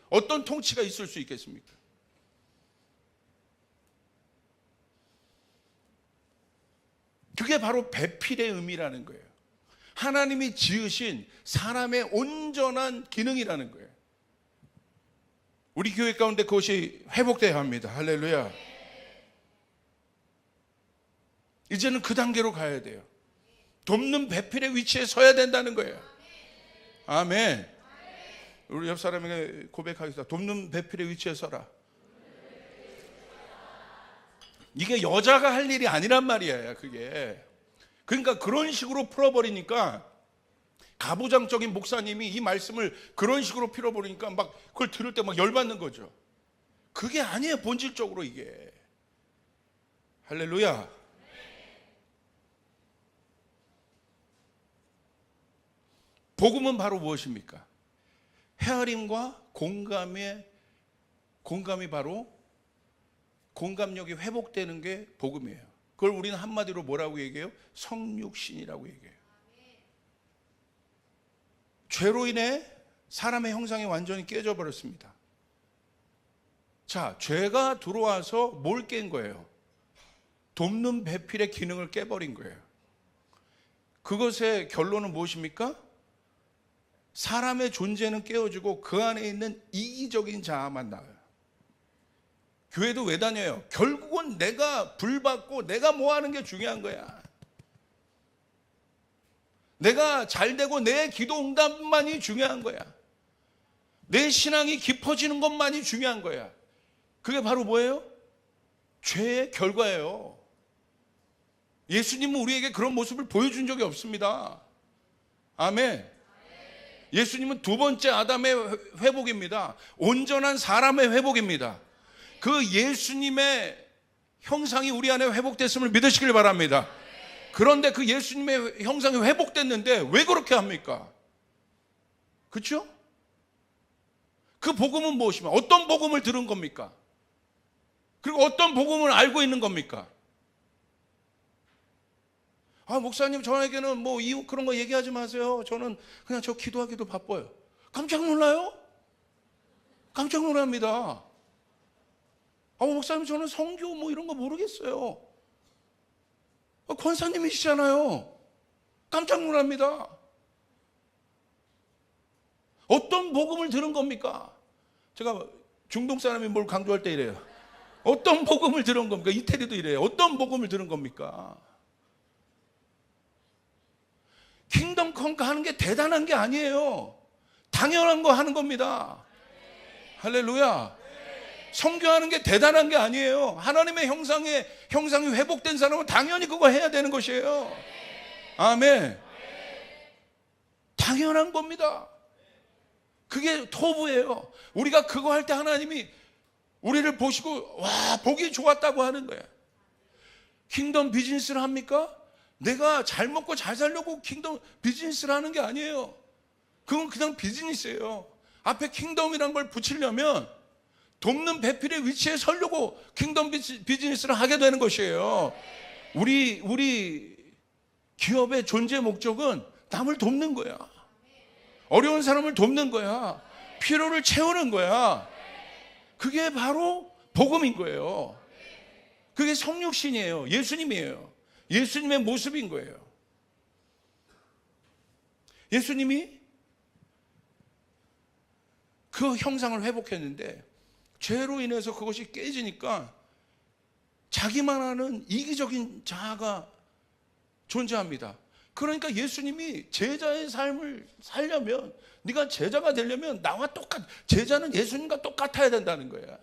어떤 통치가 있을 수 있겠습니까? 그게 바로 배필의 의미라는 거예요. 하나님이 지으신 사람의 온전한 기능이라는 거예요. 우리 교회 가운데 그것이 회복돼야 합니다. 할렐루야. 이제는 그 단계로 가야 돼요. 돕는 배필의 위치에 서야 된다는 거예요. 아멘. 우리 옆 사람에게 고백하겠습니다. 돕는 배필의 위치에 서라. 이게 여자가 할 일이 아니란 말이에요. 그게. 그러니까 그런 식으로 풀어버리니까, 가부장적인 목사님이 이 말씀을 그런 식으로 풀어버리니까 막 그걸 들을 때 막 열받는 거죠. 그게 아니에요. 본질적으로 이게. 할렐루야. 복음은 바로 무엇입니까? 헤아림과 공감이 바로 공감력이 회복되는 게 복음이에요. 그걸 우리는 한마디로 뭐라고 얘기해요? 성육신이라고 얘기해요. 죄로 인해 사람의 형상이 완전히 깨져 버렸습니다. 자, 죄가 들어와서 뭘 깬 거예요? 돕는 배필의 기능을 깨버린 거예요. 그것의 결론은 무엇입니까? 사람의 존재는 깨어지고 그 안에 있는 이기적인 자아만 나와요. 교회도 왜 다녀요? 결국은 내가 불받고 내가 뭐 하는 게 중요한 거야. 내가 잘 되고 내 기도 응답만이 중요한 거야. 내 신앙이 깊어지는 것만이 중요한 거야. 그게 바로 뭐예요? 죄의 결과예요. 예수님은 우리에게 그런 모습을 보여준 적이 없습니다. 아멘. 예수님은 두 번째 아담의 회복입니다. 온전한 사람의 회복입니다. 그 예수님의 형상이 우리 안에 회복됐음을 믿으시길 바랍니다. 그런데 그 예수님의 형상이 회복됐는데 왜 그렇게 합니까? 그렇죠? 그 복음은 무엇입니까? 어떤 복음을 들은 겁니까? 그리고 어떤 복음을 알고 있는 겁니까? 아, 목사님 저에게는 뭐 그런 거 얘기하지 마세요. 저는 그냥 저 기도하기도 바빠요. 깜짝 놀라요? 깜짝 놀랍니다. 아, 목사님 저는 성교 뭐 이런 거 모르겠어요. 권사님이시잖아요. 깜짝 놀랍니다. 어떤 복음을 들은 겁니까? 제가 중동 사람이 뭘 강조할 때 이래요. 어떤 복음을 들은 겁니까? 이태리도 이래요. 어떤 복음을 들은 겁니까? 킹덤 컨커 하는 게 대단한 게 아니에요. 당연한 거 하는 겁니다. 할렐루야. 선교하는 게 대단한 게 아니에요. 하나님의 형상이 회복된 사람은 당연히 그거 해야 되는 것이에요. 아멘. 당연한 겁니다. 그게 토부예요. 우리가 그거 할 때 하나님이 우리를 보시고 와, 보기 좋았다고 하는 거예요. 킹덤 비즈니스를 합니까? 내가 잘 먹고 잘 살려고 킹덤 비즈니스를 하는 게 아니에요. 그건 그냥 비즈니스예요. 앞에 킹덤이란 걸 붙이려면 돕는 배필의 위치에 서려고 킹덤 비즈니스를 하게 되는 것이에요. 우리 기업의 존재 목적은 남을 돕는 거야. 어려운 사람을 돕는 거야. 필요를 채우는 거야. 그게 바로 복음인 거예요. 그게 성육신이에요. 예수님이에요. 예수님의 모습인 거예요. 예수님이 그 형상을 회복했는데 죄로 인해서 그것이 깨지니까 자기만 아는 이기적인 자아가 존재합니다. 그러니까 예수님이 제자의 삶을 살려면, 네가 제자가 되려면 나와 제자는 예수님과 똑같아야 된다는 거야.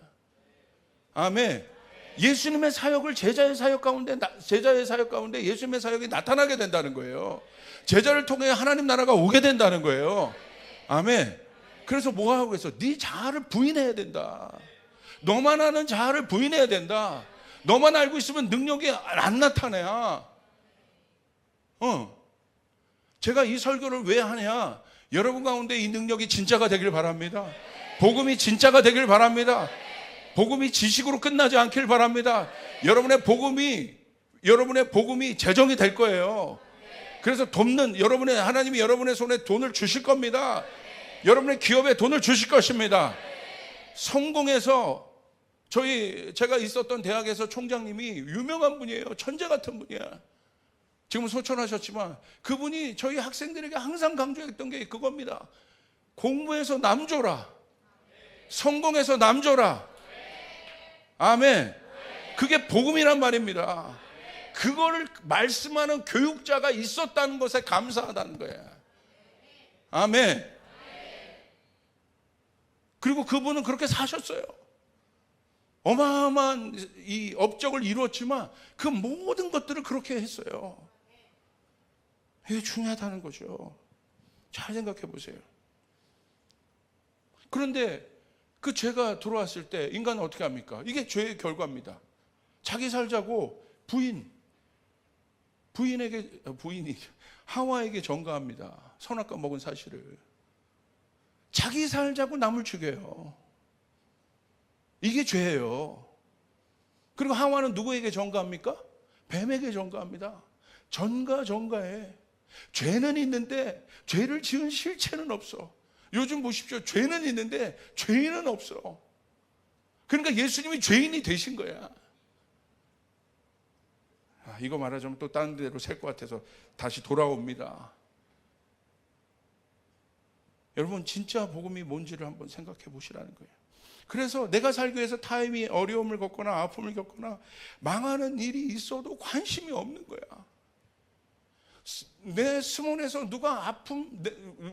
아멘. 예수님의 사역을 제자의 사역 가운데 예수님의 사역이 나타나게 된다는 거예요. 제자를 통해 하나님 나라가 오게 된다는 거예요. 아멘. 그래서 뭐 하고 있어? 네 자아를 부인해야 된다. 너만 아는 자아를 부인해야 된다. 너만 알고 있으면 능력이 안 나타나. 제가 이 설교를 왜 하냐? 여러분 가운데 이 능력이 진짜가 되길 바랍니다. 복음이 진짜가 되길 바랍니다. 복음이 지식으로 끝나지 않길 바랍니다. 여러분의 복음이 재정이 될 거예요. 그래서 하나님이 여러분의 손에 돈을 주실 겁니다. 여러분의 기업에 돈을 주실 것입니다. 성공해서 제가 있었던 대학에서 총장님이 유명한 분이에요. 천재 같은 분이야. 지금 소천하셨지만 그분이 저희 학생들에게 항상 강조했던 게 그겁니다. 공부해서 남 줘라. 성공해서 남 줘라. 아멘. 그게 복음이란 말입니다. 그거를 말씀하는 교육자가 있었다는 것에 감사하다는 거예요. 아멘. 그리고 그분은 그렇게 사셨어요. 어마어마한 이 업적을 이루었지만 그 모든 것들을 그렇게 했어요. 이게 중요하다는 거죠. 잘 생각해 보세요. 그런데 그 죄가 들어왔을 때 인간은 어떻게 합니까? 이게 죄의 결과입니다. 자기 살자고 부인이 하와에게 전가합니다. 선악과 먹은 사실을. 자기 살자고 남을 죽여요. 이게 죄예요. 그리고 하와는 누구에게 전가합니까? 뱀에게 전가합니다. 전가해. 죄는 있는데 죄를 지은 실체는 없어. 요즘 보십시오. 죄는 있는데 죄인은 없어. 그러니까 예수님이 죄인이 되신 거야. 이거 말하자면 또 다른 데로 셀 것 같아서 다시 돌아옵니다. 여러분 진짜 복음이 뭔지를 한번 생각해 보시라는 거예요. 그래서 내가 살기 위해서 타임이 어려움을 겪거나 아픔을 겪거나 망하는 일이 있어도 관심이 없는 거야. 내 스몰에서 누가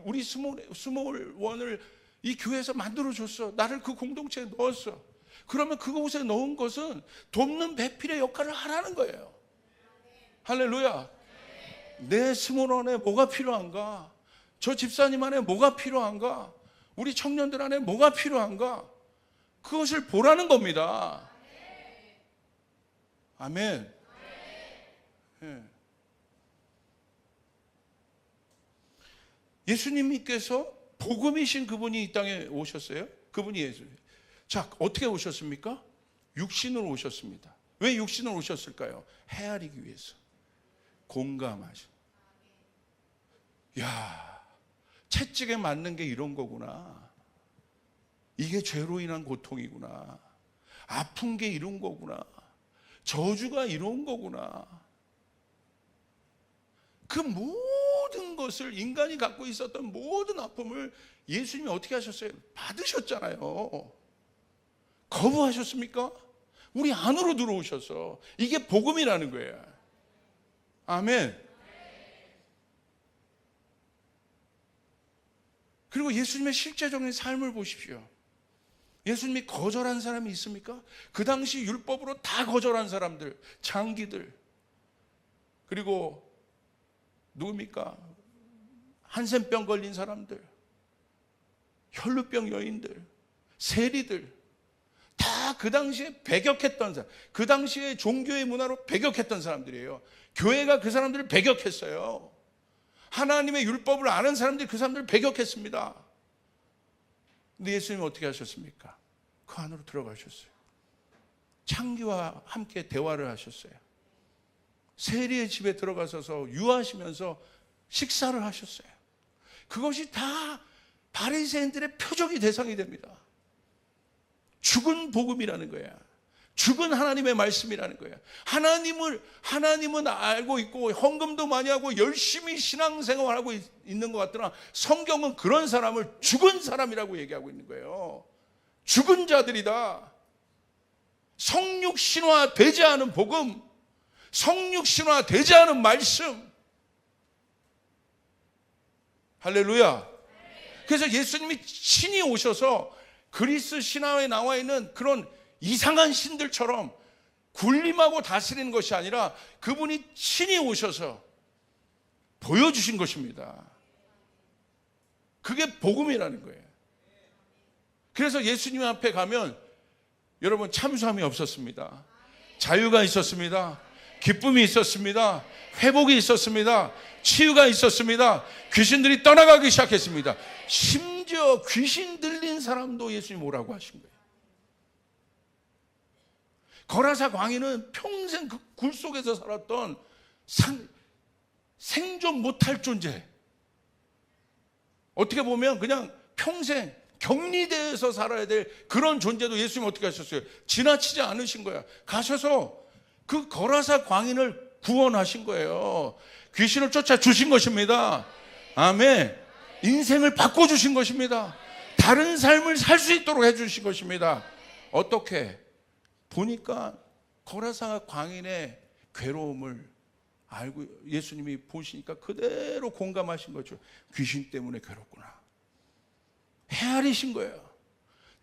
우리 스몰원을 이 교회에서 만들어줬어. 나를 그 공동체에 넣었어. 그러면 그곳에 넣은 것은 돕는 배필의 역할을 하라는 거예요. 할렐루야. 내 스몰원에 뭐가 필요한가? 저 집사님 안에 뭐가 필요한가? 우리 청년들 안에 뭐가 필요한가? 그것을 보라는 겁니다. 아멘. 예. 예수님께서 복음이신 그분이 이 땅에 오셨어요. 그분이 예수님. 자, 어떻게 오셨습니까? 육신으로 오셨습니다. 왜 육신으로 오셨을까요? 헤아리기 위해서. 공감하죠. 야, 채찍에 맞는 게 이런 거구나. 이게 죄로 인한 고통이구나. 아픈 게 이런 거구나. 저주가 이런 거구나. 그 모든 것을, 인간이 갖고 있었던 모든 아픔을 예수님이 어떻게 하셨어요? 받으셨잖아요. 거부하셨습니까? 우리 안으로 들어오셔서. 이게 복음이라는 거예요. 아멘. 그리고 예수님의 실제적인 삶을 보십시오. 예수님이 거절한 사람이 있습니까? 그 당시 율법으로 다 거절한 사람들, 장기들, 그리고 누굽니까? 한센병 걸린 사람들, 혈루병 여인들, 세리들, 다 그 당시에 배격했던 사람, 그 당시에 종교의 문화로 배격했던 사람들이에요. 교회가 그 사람들을 배격했어요. 하나님의 율법을 아는 사람들이 그 사람들을 배격했습니다. 근데 예수님은 어떻게 하셨습니까? 그 안으로 들어가셨어요. 창기와 함께 대화를 하셨어요. 세리의 집에 들어가셔서 유하시면서 식사를 하셨어요. 그것이 다 바리새인들의 표적이 대상이 됩니다. 죽은 복음이라는 거야. 죽은 하나님의 말씀이라는 거야. 하나님은 알고 있고 헌금도 많이 하고 열심히 신앙생활하고 있는 것 같으나 성경은 그런 사람을 죽은 사람이라고 얘기하고 있는 거예요. 죽은 자들이다. 성육신화 되지 않은 복음, 성육신화 되지 않은 말씀. 할렐루야. 그래서 예수님이 친히 오셔서 그리스 신화에 나와 있는 그런 이상한 신들처럼 군림하고 다스리는 것이 아니라 그분이 친히 오셔서 보여주신 것입니다. 그게 복음이라는 거예요. 그래서 예수님 앞에 가면 여러분 참수함이 없었습니다. 자유가 있었습니다. 기쁨이 있었습니다. 회복이 있었습니다. 치유가 있었습니다. 귀신들이 떠나가기 시작했습니다. 심지어 귀신 들린 사람도 예수님 오라고 하신 거예요. 거라사 광인은 평생 그 굴 속에서 살았던 생존 못할 존재. 어떻게 보면 그냥 평생 격리되어서 살아야 될 그런 존재도 예수님 어떻게 하셨어요? 지나치지 않으신 거야. 가셔서 그 거라사 광인을 구원하신 거예요. 귀신을 쫓아주신 것입니다. 아멘. 인생을 바꿔주신 것입니다. 다른 삶을 살 수 있도록 해주신 것입니다. 어떻게? 보니까 거라사 광인의 괴로움을 알고 예수님이 보시니까 그대로 공감하신 거죠. 귀신 때문에 괴롭구나. 헤아리신 거예요.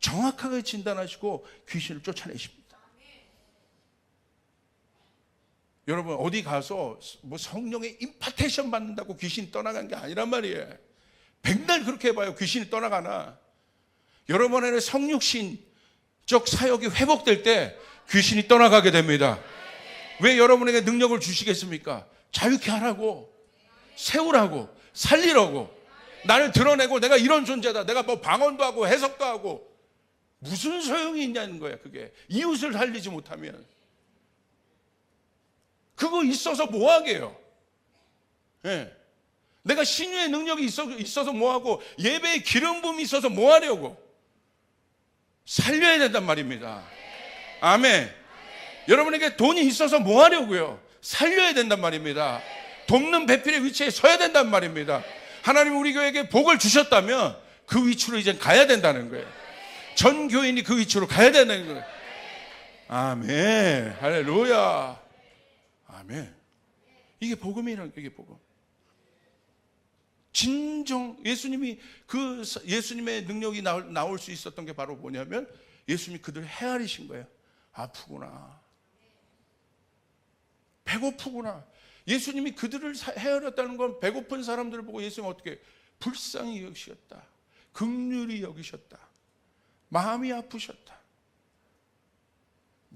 정확하게 진단하시고 귀신을 쫓아내십니다. 여러분 어디 가서 뭐 성령의 임파테이션 받는다고 귀신이 떠나간 게 아니란 말이에요. 백날 그렇게 해봐요. 귀신이 떠나가나. 여러분의 성육신적 사역이 회복될 때 귀신이 떠나가게 됩니다. 왜 여러분에게 능력을 주시겠습니까? 자유케 하라고, 세우라고, 살리라고, 나를 드러내고 내가 이런 존재다. 내가 뭐 방언도 하고 해석도 하고 무슨 소용이 있냐는 거야. 그게 이웃을 살리지 못하면 그거 있어서 뭐하게요? 예. 내가 신유의 능력이 있어서 뭐하고 예배의 기름 부음이 있어서 뭐하려고? 살려야 된단 말입니다. 아멘. 여러분에게 돈이 있어서 뭐하려고요? 살려야 된단 말입니다. 돕는 배필의 위치에 서야 된단 말입니다. 하나님 우리 교회에게 복을 주셨다면 그 위치로 이제 가야 된다는 거예요. 전 교인이 그 위치로 가야 된다는 거예요. 아멘. 할렐루야. 아멘. 이게 복음이라는 거예요. 이게 복음. 진정 예수님이 예수님의 능력이 나올 수 있었던 게 바로 뭐냐면 예수님이 그들을 헤아리신 거예요. 아프구나. 배고프구나. 예수님이 그들을 헤아렸다는 건 배고픈 사람들을 보고 예수님은 어떻게 불쌍히 여기셨다. 긍휼히 여기셨다. 마음이 아프셨다.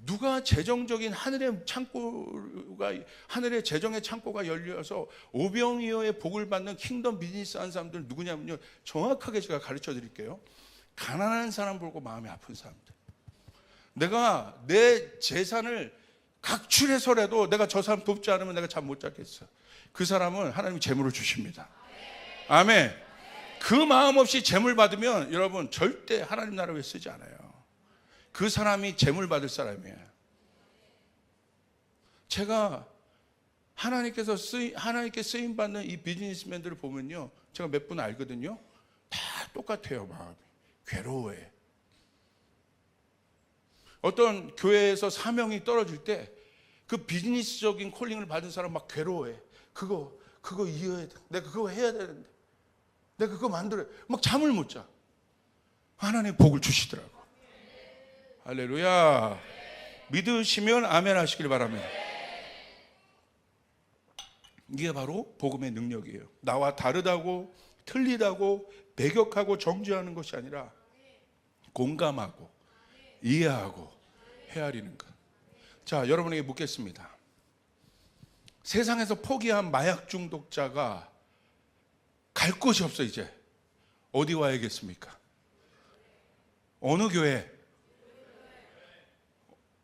누가 재정적인 하늘의 창고가, 하늘의 재정의 창고가 열려서 오병이어의 복을 받는 킹덤 비즈니스 하는 사람들 누구냐면요, 정확하게 제가 가르쳐 드릴게요. 가난한 사람 보고 마음이 아픈 사람들. 내가 내 재산을 각출해서라도 내가 저 사람 돕지 않으면 내가 잠 못 자겠어. 그 사람은 하나님이 재물을 주십니다. 아멘. 그 마음 없이 재물 받으면 여러분 절대 하나님 나라 위해 쓰지 않아요. 그 사람이 재물 받을 사람이에요. 제가 하나님께 쓰임 받는 이 비즈니스맨들을 보면요, 제가 몇 분 알거든요. 다 똑같아요. 마음이 괴로워해. 어떤 교회에서 사명이 떨어질 때 그 비즈니스적인 콜링을 받은 사람 막 괴로워해. 그거 이어야 돼. 내가 그거 해야 되는데, 내가 그거 만들어야 돼. 막 잠을 못 자. 하나님 복을 주시더라고. 할렐루야. 믿으시면 아멘 하시길 바랍니다. 이게 바로 복음의 능력이에요. 나와 다르다고, 틀리다고, 배격하고 정죄하는 것이 아니라 공감하고 이해하고 헤아리는 것. 자, 여러분에게 묻겠습니다. 세상에서 포기한 마약 중독자가 갈 곳이 없어. 이제 어디 와야겠습니까? 어느 교회?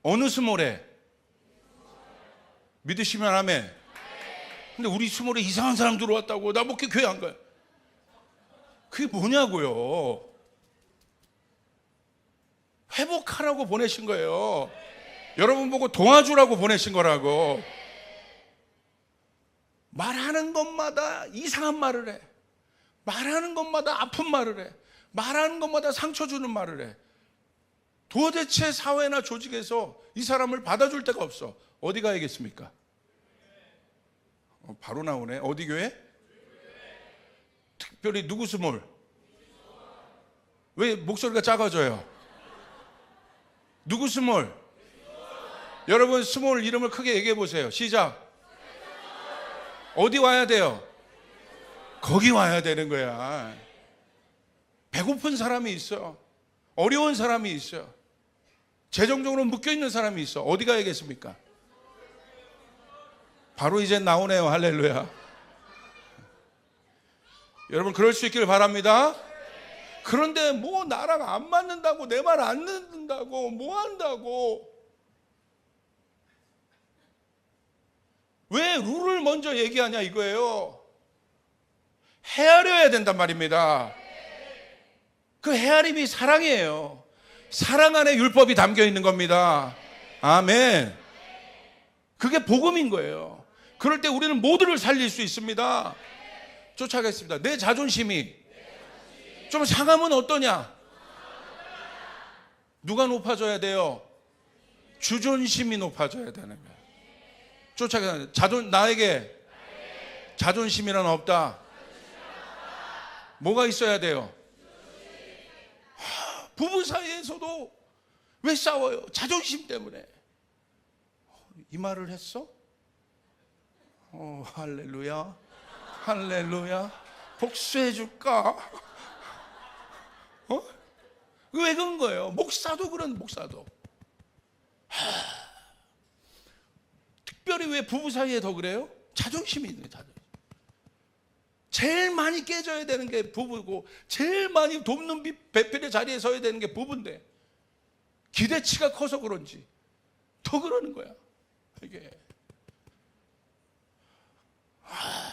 어느 스몰에? 믿으시면 아멘. 근데 우리 스몰에 이상한 사람 들어왔다고 나 목회 교회 안 가요. 그게 뭐냐고요. 회복하라고 보내신 거예요. 여러분 보고 도와주라고 보내신 거라고. 말하는 것마다 이상한 말을 해. 말하는 것마다 아픈 말을 해. 말하는 것마다 상처 주는 말을 해. 도대체 사회나 조직에서 이 사람을 받아줄 데가 없어. 어디 가야겠습니까? 바로 나오네. 어디 교회? 특별히 누구 스몰? 왜 목소리가 작아져요? 누구 스몰? 여러분 스몰 이름을 크게 얘기해 보세요. 시작. 어디 와야 돼요? 거기 와야 되는 거야. 배고픈 사람이 있어. 어려운 사람이 있어. 재정적으로 묶여있는 사람이 있어. 어디 가야겠습니까? 바로 이제 나오네요. 할렐루야. 여러분 그럴 수 있기를 바랍니다. 그런데 뭐 나랑 안 맞는다고, 내 말 안 듣는다고, 뭐 한다고, 왜 룰을 먼저 얘기하냐 이거예요. 헤아려야 된단 말입니다. 그 헤아림이 사랑이에요. 사랑 안에 율법이 담겨 있는 겁니다. 아멘. 그게 복음인 거예요. 그럴 때 우리는 모두를 살릴 수 있습니다. 쫓아가겠습니다. 내 자존심이 좀 상하면 어떠냐? 누가 높아져야 돼요? 주존심이 높아져야 되는 거예요. 쫓아가겠습니다. 나에게 자존심이란 없다. 뭐가 있어야 돼요? 부부 사이에서도 왜 싸워요? 자존심 때문에. 이 말을 했어? 할렐루야. 할렐루야. 복수해 줄까? 왜 그런 거예요? 목사도 그런 목사도. 특별히 왜 부부 사이에 더 그래요? 자존심이 있는 자존심. 제일 많이 깨져야 되는 게 부부고, 제일 많이 돕는 배필의 자리에 서야 되는 게 부부인데 기대치가 커서 그런지 더 그러는 거야. 이게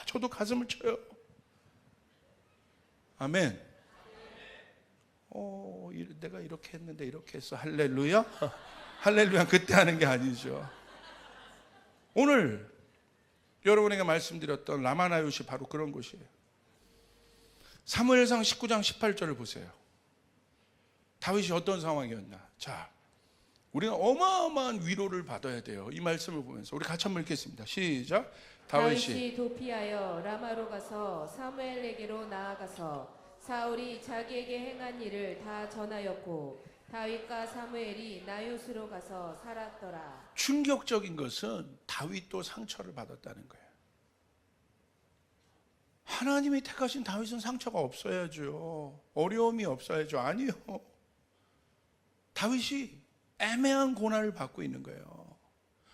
저도 가슴을 쳐요. 아멘. 내가 이렇게 했는데 이렇게 했어. 할렐루야. 할렐루야. 그때 하는 게 아니죠. 오늘 여러분에게 말씀드렸던 라마나요시 바로 그런 곳이에요. 사무엘상 19장 18절을 보세요. 다윗이 어떤 상황이었나. 자, 우리는 어마어마한 위로를 받아야 돼요. 이 말씀을 보면서 우리 같이 한번 읽겠습니다. 시작. 다윗이 도피하여 라마로 가서 사무엘에게로 나아가서 사울이 자기에게 행한 일을 다 전하였고 다윗과 사무엘이 나요스로 가서 살았더라. 충격적인 것은 다윗도 상처를 받았다는 거예요. 하나님이 택하신 다윗은 상처가 없어야죠. 어려움이 없어야죠. 아니요. 다윗이 애매한 고난을 받고 있는 거예요.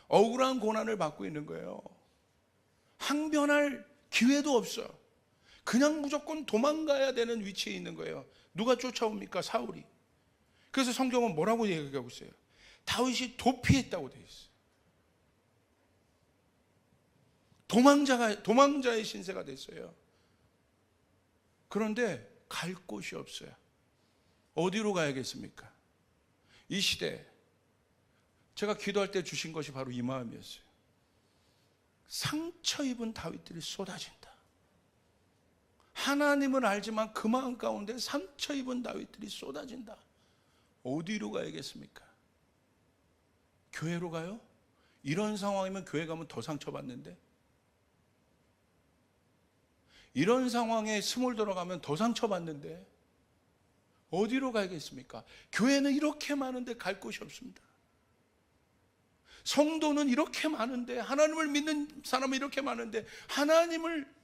억울한 고난을 받고 있는 거예요. 항변할 기회도 없어요. 그냥 무조건 도망가야 되는 위치에 있는 거예요. 누가 쫓아옵니까? 사울이. 그래서 성경은 뭐라고 얘기하고 있어요? 다윗이 도피했다고 되어 있어요. 도망자의 신세가 됐어요. 그런데 갈 곳이 없어요. 어디로 가야겠습니까? 이 시대 제가 기도할 때 주신 것이 바로 이 마음이었어요. 상처 입은 다윗들이 쏟아진다. 하나님을 알지만 그 마음 가운데 상처 입은 다윗들이 쏟아진다. 어디로 가야겠습니까? 교회로 가요? 이런 상황이면 교회 가면 더 상처받는데, 이런 상황에 스몰 들어가면 더 상처받는데 어디로 가야겠습니까? 교회는 이렇게 많은데 갈 곳이 없습니다. 성도는 이렇게 많은데, 하나님을 믿는 사람은 이렇게 많은데, 하나님을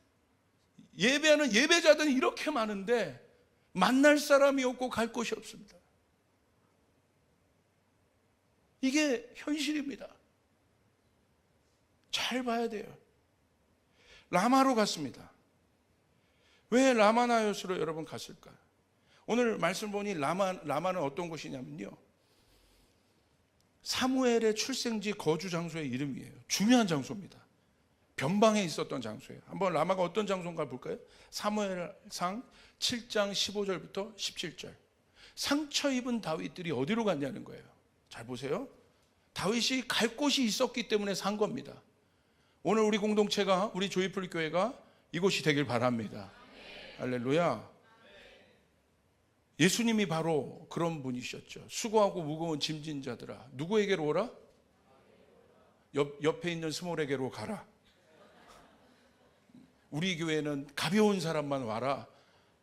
예배하는 예배자들은 이렇게 많은데 만날 사람이 없고 갈 곳이 없습니다. 이게 현실입니다. 잘 봐야 돼요. 라마로 갔습니다. 왜 라마나요스로 여러분 갔을까? 오늘 말씀 보니 라마는 어떤 곳이냐면요, 사무엘의 출생지 거주 장소의 이름이에요. 중요한 장소입니다. 변방에 있었던 장소예요. 한번 라마가 어떤 장소인가 볼까요? 사무엘상 7장 15절부터 17절. 상처 입은 다윗들이 어디로 갔냐는 거예요. 잘 보세요. 다윗이 갈 곳이 있었기 때문에 산 겁니다. 오늘 우리 공동체가, 우리 조이풀 교회가 이곳이 되길 바랍니다. 할렐루야. 예수님이 바로 그런 분이셨죠. 수고하고 무거운 짐진 자들아, 누구에게로 오라? 옆에 있는 스몰에게로 가라. 우리 교회는 가벼운 사람만 와라.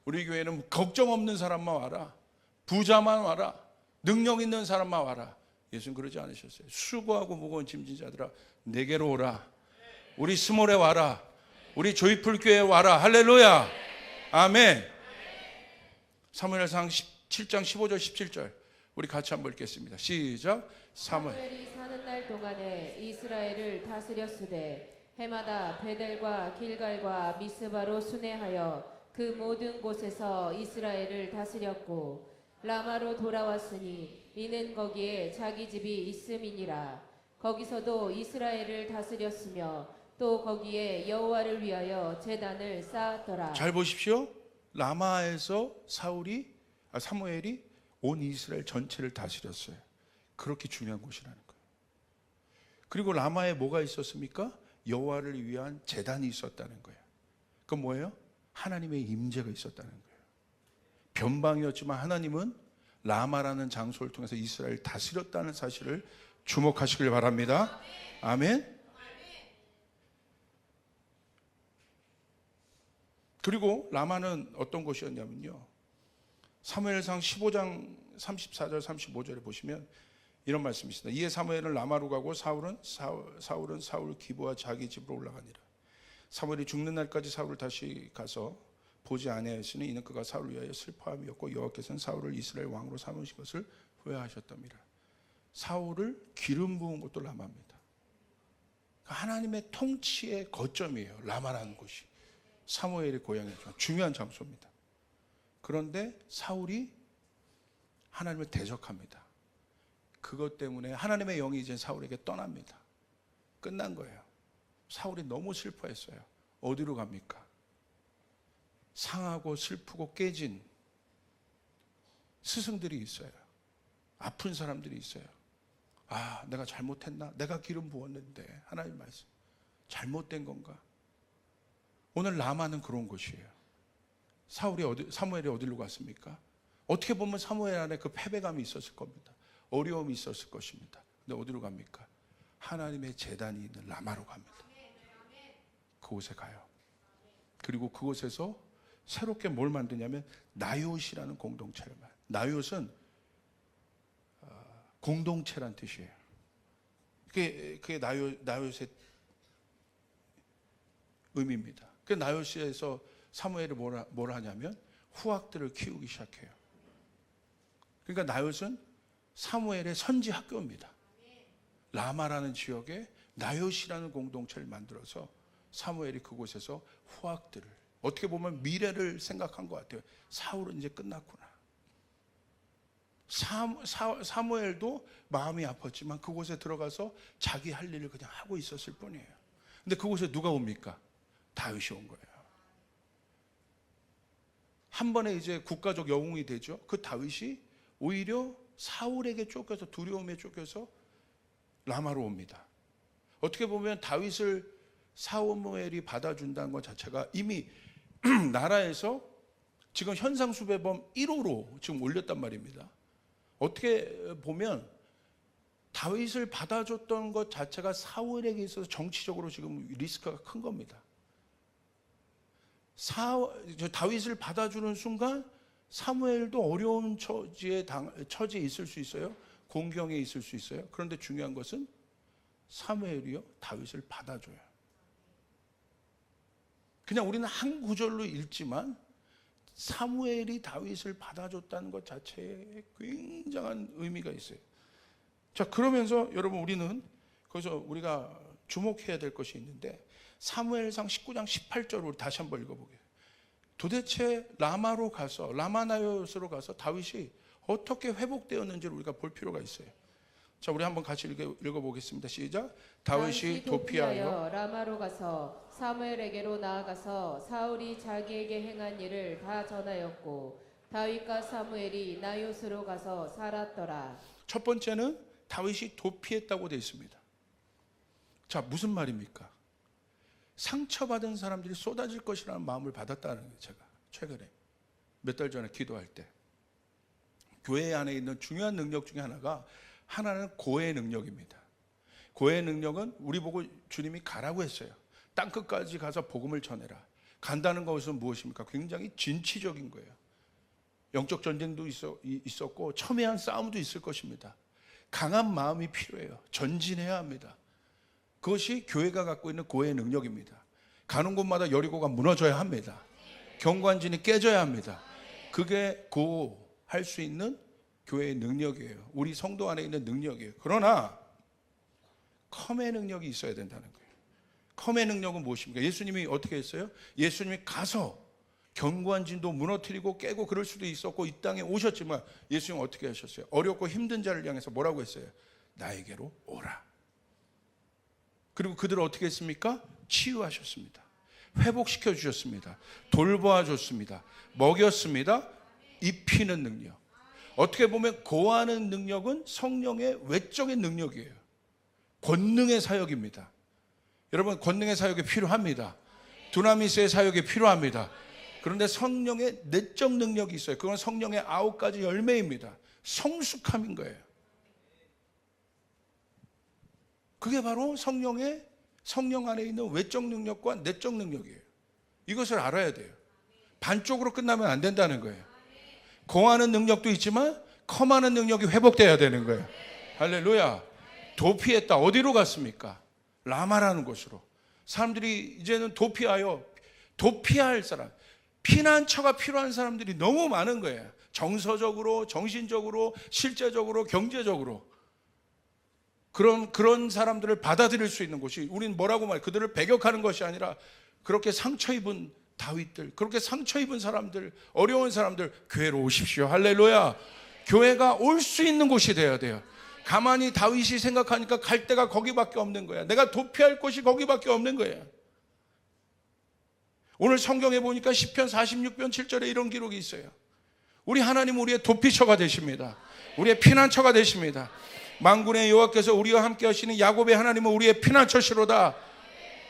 우리 교회는 걱정 없는 사람만 와라. 부자만 와라. 능력 있는 사람만 와라. 예수는 그러지 않으셨어요. 수고하고 무거운 짐진 자들아, 내게로 오라. 우리 스몰에 와라. 우리 조이풀 교회에 와라. 할렐루야. 아멘. 사무엘상 7장 15절 17절 우리 같이 한번 읽겠습니다. 시작. 사무엘이 사는 날 동안에 이스라엘을 다스렸으되 해마다 베델과 길갈과 미스바로 순회하여 그 모든 곳에서 이스라엘을 다스렸고, 라마로 돌아왔으니 이는 거기에 자기 집이 있음이니라. 거기서도 이스라엘을 다스렸으며 또 거기에 여호와를 위하여 제단을 쌓았더라. 잘 보십시오. 라마에서 사무엘이 온 이스라엘 전체를 다스렸어요. 그렇게 중요한 곳이라는 거예요. 그리고 라마에 뭐가 있었습니까? 여호와를 위한 제단이 있었다는 거예요. 그건 뭐예요? 하나님의 임재가 있었다는 거예요. 변방이었지만 하나님은 라마라는 장소를 통해서 이스라엘을 다스렸다는 사실을 주목하시길 바랍니다. 아멘. 그리고 라마는 어떤 곳이었냐면요, 사무엘상 15장 34절 35절에 보시면 이런 말씀이 있습니다. 이에 사무엘은 라마로 가고 사울은 사울 기브와 자기 집으로 올라가니라. 사무엘이 죽는 날까지 사울을 다시 가서 보지 아니하였으니 이는 그가 사울을 위하여 슬퍼함이었고 여호와께서는 사울을 이스라엘 왕으로 삼으신 것을 후회하셨답니다. 사울을 기름 부은 것도 라마입니다. 하나님의 통치의 거점이에요. 라마라는 곳이 사무엘의 고향이죠. 중요한 장소입니다. 그런데 사울이 하나님을 대적합니다. 그것 때문에 하나님의 영이 이제 사울에게 떠납니다. 끝난 거예요. 사울이 너무 슬퍼했어요. 어디로 갑니까? 상하고 슬프고 깨진 스승들이 있어요. 아픈 사람들이 있어요. 아, 내가 잘못했나? 내가 기름 부었는데 하나님 말씀 잘못된 건가? 오늘 라마는 그런 곳이에요. 사무엘이 어디로 갔습니까? 어떻게 보면 사무엘 안에 그 패배감이 있었을 겁니다. 어려움이 있었을 것입니다. 근데 어디로 갑니까? 하나님의 제단이 있는 라마로 갑니다. 그곳에 가요. 그리고 그곳에서 새롭게 뭘 만드냐면 나요시라는 공동체를 만들어요. 나요스는 공동체란 뜻이에요. 그게 나요스의 의미입니다. 그 나요시에서 사무엘이 뭐라 하냐면 후학들을 키우기 시작해요. 그러니까 나요스는 사무엘의 선지 학교입니다. 라마라는 지역에 나요시라는 공동체를 만들어서 사무엘이 그곳에서 후학들을, 어떻게 보면 미래를 생각한 것 같아요. 사울은 이제 끝났구나. 사무엘도 마음이 아팠지만 그곳에 들어가서 자기 할 일을 그냥 하고 있었을 뿐이에요. 근데 그곳에 누가 옵니까? 다윗이 온 거예요. 한 번에 이제 국가적 영웅이 되죠. 그 다윗이 오히려 사울에게 쫓겨서, 두려움에 쫓겨서 라마로 옵니다. 어떻게 보면 다윗을 사무엘이 받아준다는 것 자체가 이미 나라에서 지금 현상수배범 1호로 지금 올렸단 말입니다. 어떻게 보면 다윗을 받아줬던 것 자체가 사울에게 있어서 정치적으로 지금 리스크가 큰 겁니다. 다윗을 받아주는 순간 사무엘도 어려운 처지에 있을 수 있어요. 공경에 있을 수 있어요. 그런데 중요한 것은 사무엘이요, 다윗을 받아줘요. 그냥 우리는 한 구절로 읽지만 사무엘이 다윗을 받아줬다는 것 자체에 굉장한 의미가 있어요. 자, 그러면서 여러분 우리는 거기서 우리가 주목해야 될 것이 있는데, 사무엘상 19장 18절을 우리 다시 한번 읽어보게요. 도대체 라마로 가서, 라마나요스로 가서 다윗이 어떻게 회복되었는지를 우리가 볼 필요가 있어요. 자, 우리 한번 같이 읽어보겠습니다. 시작. 다윗이 도피하여 라마로 가서 사무엘에게로 나아가서 사울이 자기에게 행한 일을 다 전하였고 다윗과 사무엘이 나요스로 가서 살았더라. 첫 번째는 다윗이 도피했다고 되어 있습니다. 자, 무슨 말입니까? 상처받은 사람들이 쏟아질 것이라는 마음을 받았다는 거예요. 제가 최근에 몇 달 전에 기도할 때 교회 안에 있는 중요한 능력 중에 하나는 고의 능력입니다. 고의 능력은 우리 보고 주님이 가라고 했어요. 땅끝까지 가서 복음을 전해라. 간다는 것은 무엇입니까? 굉장히 진취적인 거예요. 영적 전쟁도 있었고 첨예한 싸움도 있을 것입니다. 강한 마음이 필요해요. 전진해야 합니다. 그것이 교회가 갖고 있는 고의 능력입니다. 가는 곳마다 여리고가 무너져야 합니다. 경관진이 깨져야 합니다. 그게 할 수 있는 교회의 능력이에요. 우리 성도 안에 있는 능력이에요. 그러나 컴의 능력이 있어야 된다는 거예요. 컴의 능력은 무엇입니까? 예수님이 어떻게 했어요? 예수님이 가서 경관진도 무너뜨리고 깨고 그럴 수도 있었고 이 땅에 오셨지만 예수님은 어떻게 하셨어요? 어렵고 힘든 자를 향해서 뭐라고 했어요? 나에게로 오라. 그리고 그들을 어떻게 했습니까? 치유하셨습니다. 회복시켜 주셨습니다. 돌보아 줬습니다. 먹였습니다. 입히는 능력. 어떻게 보면 고하는 능력은 성령의 외적인 능력이에요. 권능의 사역입니다. 여러분, 권능의 사역이 필요합니다. 두나미스의 사역이 필요합니다. 그런데 성령의 내적 능력이 있어요. 그건 성령의 9가지 열매입니다. 성숙함인 거예요. 그게 바로 성령 안에 있는 외적 능력과 내적 능력이에요. 이것을 알아야 돼요. 반쪽으로 끝나면 안 된다는 거예요. 공하는 능력도 있지만 컴하는 능력이 회복돼야 되는 거예요. 할렐루야. 도피했다. 어디로 갔습니까? 라마라는 곳으로. 사람들이 이제는 도피할 사람, 피난처가 필요한 사람들이 너무 많은 거예요. 정서적으로, 정신적으로, 실제적으로, 경제적으로. 그런 사람들을 받아들일 수 있는 곳이, 우리는 뭐라고 말해요? 그들을 배격하는 것이 아니라 그렇게 상처 입은 다윗들, 그렇게 상처 입은 사람들, 어려운 사람들, 교회로 오십시오. 할렐루야. 교회가 올 수 있는 곳이 돼야 돼요. 가만히 다윗이 생각하니까 갈 데가 거기밖에 없는 거야. 내가 도피할 곳이 거기밖에 없는 거야. 오늘 성경에 보니까 시편 46편 7절에 이런 기록이 있어요. 우리 하나님은 우리의 도피처가 되십니다. 우리의 피난처가 되십니다. 만군의 여호와께서 우리와 함께 하시는 야곱의 하나님은 우리의 피난처시로다.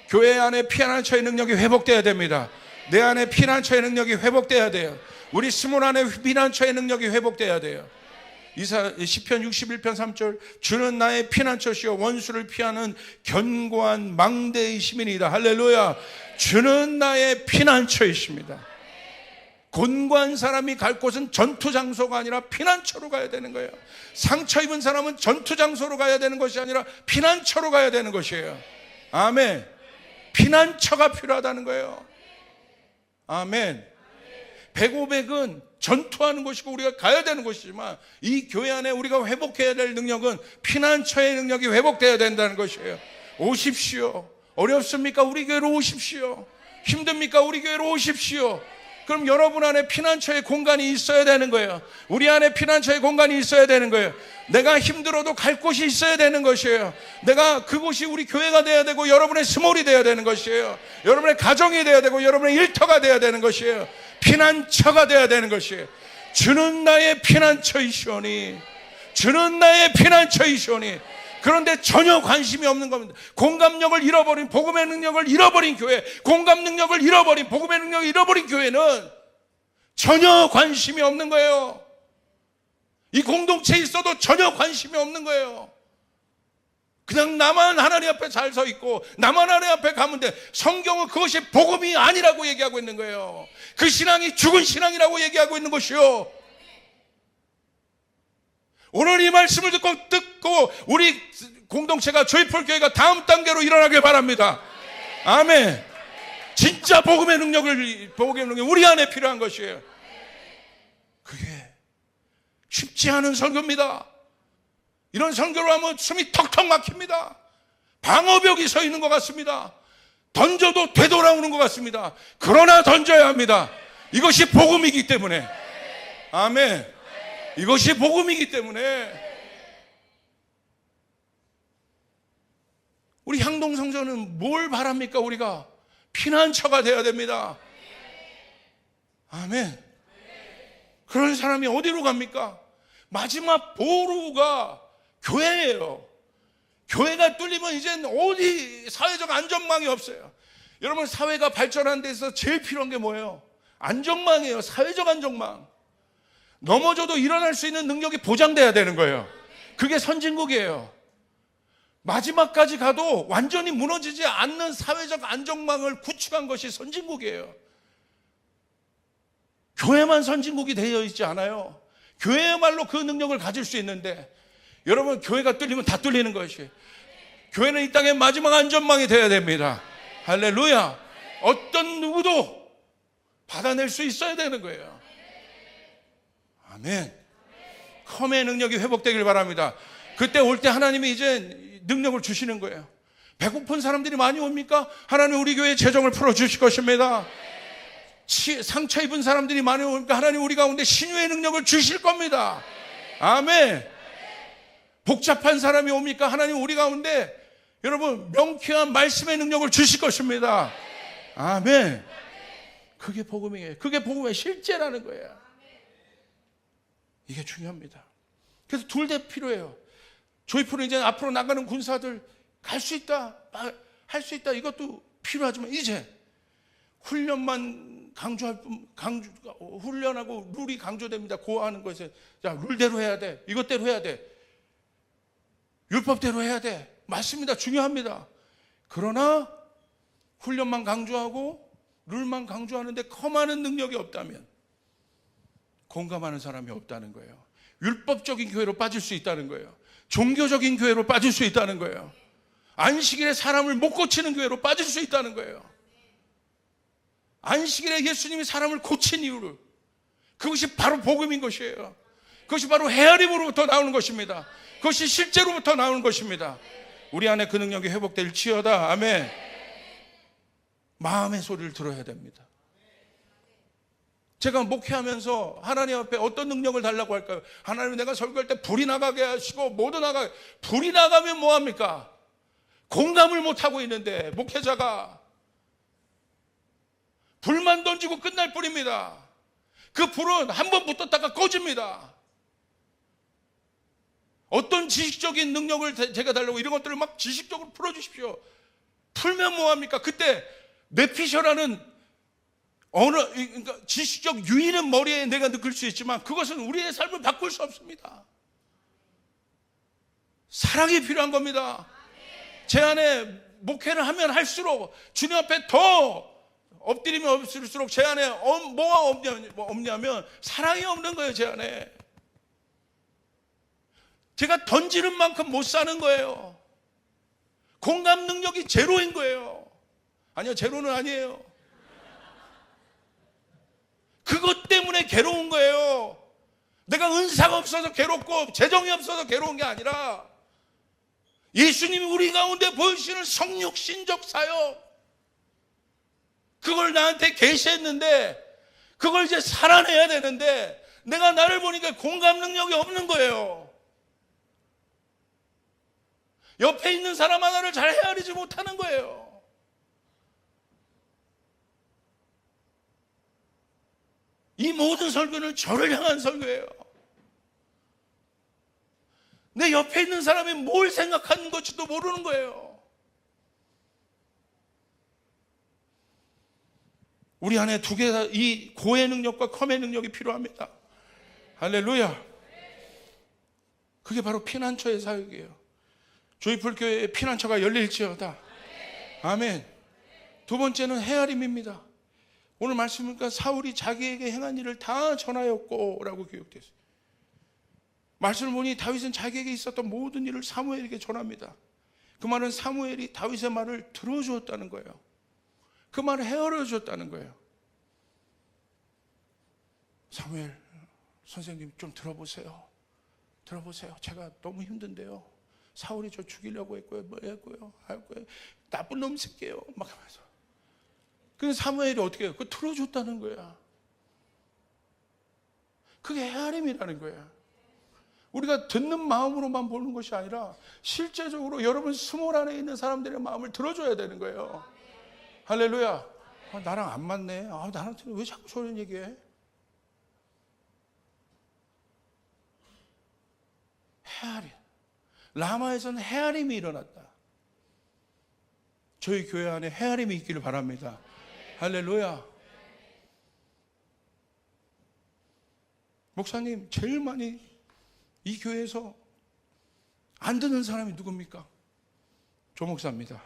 교회 안에 피난처의 능력이 회복돼야 됩니다. 내 안에 피난처의 능력이 회복돼야 돼요. 우리 스물 안에 피난처의 능력이 회복돼야 돼요. 시편 61편 3절, 주는 나의 피난처시여 원수를 피하는 견고한 망대의 시민이다. 할렐루야. 주는 나의 피난처이십니다. 곤고한 사람이 갈 곳은 전투 장소가 아니라 피난처로 가야 되는 거예요. 상처 입은 사람은 전투 장소로 가야 되는 것이 아니라 피난처로 가야 되는 것이에요. 아멘. 피난처가 필요하다는 거예요. 아멘. 105백은 전투하는 곳이고 우리가 가야 되는 곳이지만 이 교회 안에 우리가 회복해야 될 능력은 피난처의 능력이 회복돼야 된다는 것이에요. 오십시오. 어렵습니까? 우리 교회로 오십시오. 힘듭니까? 우리 교회로 오십시오. 그럼 여러분 안에 피난처의 공간이 있어야 되는 거예요. 우리 안에 피난처의 공간이 있어야 되는 거예요. 내가 힘들어도 갈 곳이 있어야 되는 것이에요. 내가 그곳이 우리 교회가 돼야 되고 여러분의 스몰이 돼야 되는 것이에요. 여러분의 가정이 돼야 되고 여러분의 일터가 돼야 되는 것이에요. 피난처가 돼야 되는 것이에요. 주는 나의 피난처이시오니, 주는 나의 피난처이시오니. 그런데 전혀 관심이 없는 겁니다. 공감력을 잃어버린, 복음의 능력을 잃어버린 교회, 공감 능력을 잃어버린, 복음의 능력을 잃어버린 교회는 전혀 관심이 없는 거예요. 이 공동체에 있어도 전혀 관심이 없는 거예요. 그냥 나만 하나님 앞에 잘 서 있고 나만 하나님 앞에 가면 돼. 성경은 그것이 복음이 아니라고 얘기하고 있는 거예요. 그 신앙이 죽은 신앙이라고 얘기하고 있는 것이요. 오늘 이 말씀을 듣고 우리 공동체가 조이풀 교회가 다음 단계로 일어나길 바랍니다. 아멘. 진짜 복음의 능력이 우리 안에 필요한 것이에요. 그게 쉽지 않은 설교입니다. 이런 설교를 하면 숨이 턱턱 막힙니다. 방어벽이 서 있는 것 같습니다. 던져도 되돌아오는 것 같습니다. 그러나 던져야 합니다. 이것이 복음이기 때문에. 아멘. 이것이 복음이기 때문에. 우리 향동성전은 뭘 바랍니까? 우리가 피난처가 되어야 됩니다. 아멘. 그런 사람이 어디로 갑니까? 마지막 보루가 교회예요. 교회가 뚫리면 이젠 어디 사회적 안전망이 없어요. 여러분, 사회가 발전하는 데서 제일 필요한 게 뭐예요? 안전망이에요. 사회적 안전망. 넘어져도 일어날 수 있는 능력이 보장돼야 되는 거예요. 그게 선진국이에요. 마지막까지 가도 완전히 무너지지 않는 사회적 안전망을 구축한 것이 선진국이에요. 교회만 선진국이 되어 있지 않아요. 교회야말로 그 능력을 가질 수 있는데, 여러분, 교회가 뚫리면 다 뚫리는 것이에요. 교회는 이 땅의 마지막 안전망이 되어야 됩니다. 할렐루야. 어떤 누구도 받아낼 수 있어야 되는 거예요. 아멘. 컴의 능력이 회복되길 바랍니다. 그때 올 때 하나님이 이제 능력을 주시는 거예요. 배고픈 사람들이 많이 옵니까? 하나님 우리 교회에 재정을 풀어주실 것입니다. 상처 입은 사람들이 많이 오니까 하나님 우리 가운데 신유의 능력을 주실 겁니다. 아멘. 복잡한 사람이 옵니까? 하나님 우리 가운데 여러분 명쾌한 말씀의 능력을 주실 것입니다. 아멘. 그게 복음이에요. 그게 복음의 실제라는 거예요. 이게 중요합니다. 그래서 둘 다 필요해요. 조이풀은 이제 앞으로 나가는 군사들 갈 수 있다, 할 수 있다, 이것도 필요하지만 이제 훈련만 훈련하고 룰이 강조됩니다. 고하는 것에 자, 룰대로 해야 돼, 이것대로 해야 돼, 율법대로 해야 돼. 맞습니다. 중요합니다. 그러나 훈련만 강조하고 룰만 강조하는데 컴하는 능력이 없다면, 공감하는 사람이 없다는 거예요. 율법적인 교회로 빠질 수 있다는 거예요. 종교적인 교회로 빠질 수 있다는 거예요. 안식일에 사람을 못 고치는 교회로 빠질 수 있다는 거예요. 안식일에 예수님이 사람을 고친 이유를, 그것이 바로 복음인 것이에요. 그것이 바로 헤아림으로부터 나오는 것입니다. 그것이 실제로부터 나오는 것입니다. 우리 안에 그 능력이 회복될지어다. 아멘. 마음의 소리를 들어야 됩니다. 제가 목회하면서 하나님 앞에 어떤 능력을 달라고 할까요? 하나님, 내가 설교할 때 불이 나가게 하시고 모두 나가게. 불이 나가면 뭐합니까? 공감을 못하고 있는데 목회자가 불만 던지고 끝날 뿐입니다. 그 불은 한 번 붙었다가 꺼집니다. 어떤 지식적인 능력을 제가 달라고 이런 것들을 막 지식적으로 풀어주십시오. 풀면 뭐합니까? 그때 뇌피셔라는 그러니까 지식적 유인은 머리에 내가 느낄 수 있지만 그것은 우리의 삶을 바꿀 수 없습니다. 사랑이 필요한 겁니다. 제 안에 목회를 하면 할수록 주님 앞에 더 엎드리면 엎드릴수록 제 안에 뭐가 없냐면 사랑이 없는 거예요. 제 안에 제가 던지는 만큼 못 사는 거예요. 공감 능력이 제로인 거예요. 아니요, 제로는 아니에요. 그것 괴로운 거예요. 내가 은사가 없어서 괴롭고 재정이 없어서 괴로운 게 아니라 예수님이 우리 가운데 보여주시는 성육신적 사역, 그걸 나한테 계시했는데 그걸 이제 살아내야 되는데 내가 나를 보니까 공감 능력이 없는 거예요. 옆에 있는 사람 하나를 잘 헤아리지 못하는 거예요. 이 모든 설교는 저를 향한 설교예요. 내 옆에 있는 사람이 뭘 생각하는 것지도 모르는 거예요. 우리 안에 두 개 다 이 고의 능력과 컴의 능력이 필요합니다. 할렐루야. 그게 바로 피난처의 사역이에요. 조이풀 교회에 피난처가 열릴지어다. 아멘. 두 번째는 헤아림입니다. 오늘 말씀이니까 사울이 자기에게 행한 일을 다 전하였고 라고 기록됐어요. 말씀을 보니 다윗은 자기에게 있었던 모든 일을 사무엘에게 전합니다. 그 말은 사무엘이 다윗의 말을 들어주었다는 거예요. 그 말을 헤아려 주었다는 거예요. 사무엘 선생님 좀 들어보세요. 들어보세요. 제가 너무 힘든데요. 사울이 저 죽이려고 했고요. 뭐 했고요. 나쁜 놈 새끼예요. 막 하면서. 그래서 사무엘이 어떻게 해요? 그거 들어줬다는 거야. 그게 헤아림이라는 거야. 우리가 듣는 마음으로만 보는 것이 아니라 실제적으로 여러분 스몰 안에 있는 사람들의 마음을 들어줘야 되는 거예요. 할렐루야. 나랑 안 맞네. 나한테 왜 자꾸 저런 얘기해? 헤아림. 라마에서는 헤아림이 일어났다. 저희 교회 안에 헤아림이 있기를 바랍니다. 할렐루야. 목사님, 제일 많이 이 교회에서 안 듣는 사람이 누굽니까? 조 목사입니다.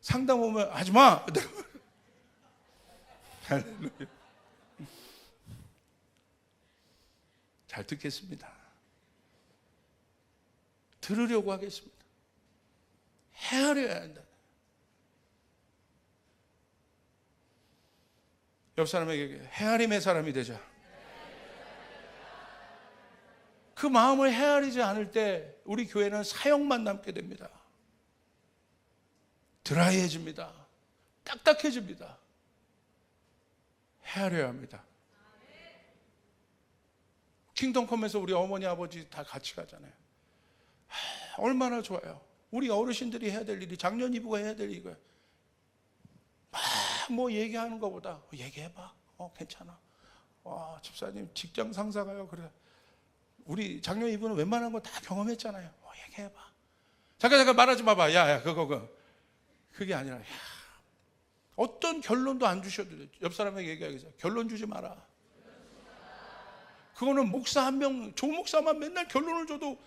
상담 오면 하지 마. 할렐루야. 잘 듣겠습니다. 들으려고 하겠습니다. 헤아려야 한다. 옆 사람에게 헤아림의 사람이 되자. 그 마음을 헤아리지 않을 때 우리 교회는 사역만 남게 됩니다. 드라이해집니다. 딱딱해집니다. 헤아려야 합니다. 킹덤컴에서 우리 어머니 아버지 다 같이 가잖아요. 얼마나 좋아요. 우리 어르신들이 해야 될 일이, 작년 이부가 해야 될 이거예요. 뭐 얘기하는 것보다 얘기해봐. 괜찮아. 집사님 직장 상사가요. 그래. 우리 작년 이부는 웬만한 거 다 경험했잖아요. 얘기해봐. 잠깐 말하지 마봐. 야 그거. 그게 아니라 어떤 결론도 안 주셔도 돼요. 옆 사람에게 얘기하겠어요. 결론 주지 마라. 그거는 목사 한 명, 조 목사만 맨날 결론을 줘도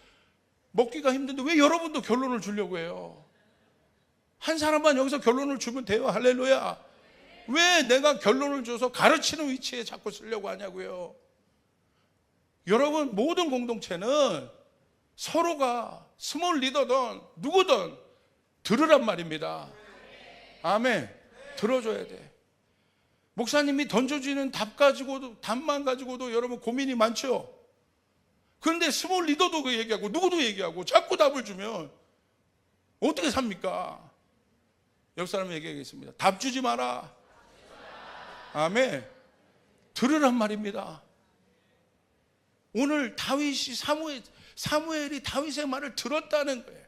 먹기가 힘든데 왜 여러분도 결론을 주려고 해요? 한 사람만 여기서 결론을 주면 돼요. 할렐루야. 왜 내가 결론을 줘서 가르치는 위치에 자꾸 쓰려고 하냐고요. 여러분, 모든 공동체는 서로가 스몰 리더든 누구든 들으란 말입니다. 아멘. 들어줘야 돼. 목사님이 던져주는 답만 가지고도 여러분 고민이 많죠. 그런데 스몰 리더도 그 얘기하고 누구도 얘기하고 자꾸 답을 주면 어떻게 삽니까? 옆 사람 얘기하겠습니다. 답 주지 마라. 아멘. 들으란 말입니다. 오늘 다윗이 사무엘이 다윗의 말을 들었다는 거예요.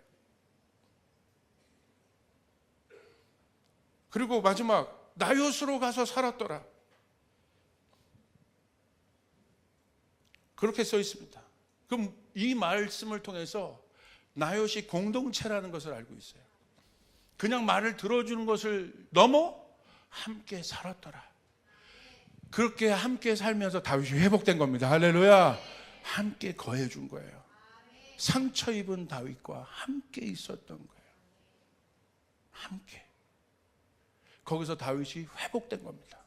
그리고 마지막 나요스로 가서 살았더라. 그렇게 써 있습니다. 그럼 이 말씀을 통해서 나요시 공동체라는 것을 알고 있어요. 그냥 말을 들어주는 것을 넘어 함께 살았더라. 그렇게 함께 살면서 다윗이 회복된 겁니다. 할렐루야. 함께 거해준 거예요. 상처 입은 다윗과 함께 있었던 거예요. 함께. 거기서 다윗이 회복된 겁니다.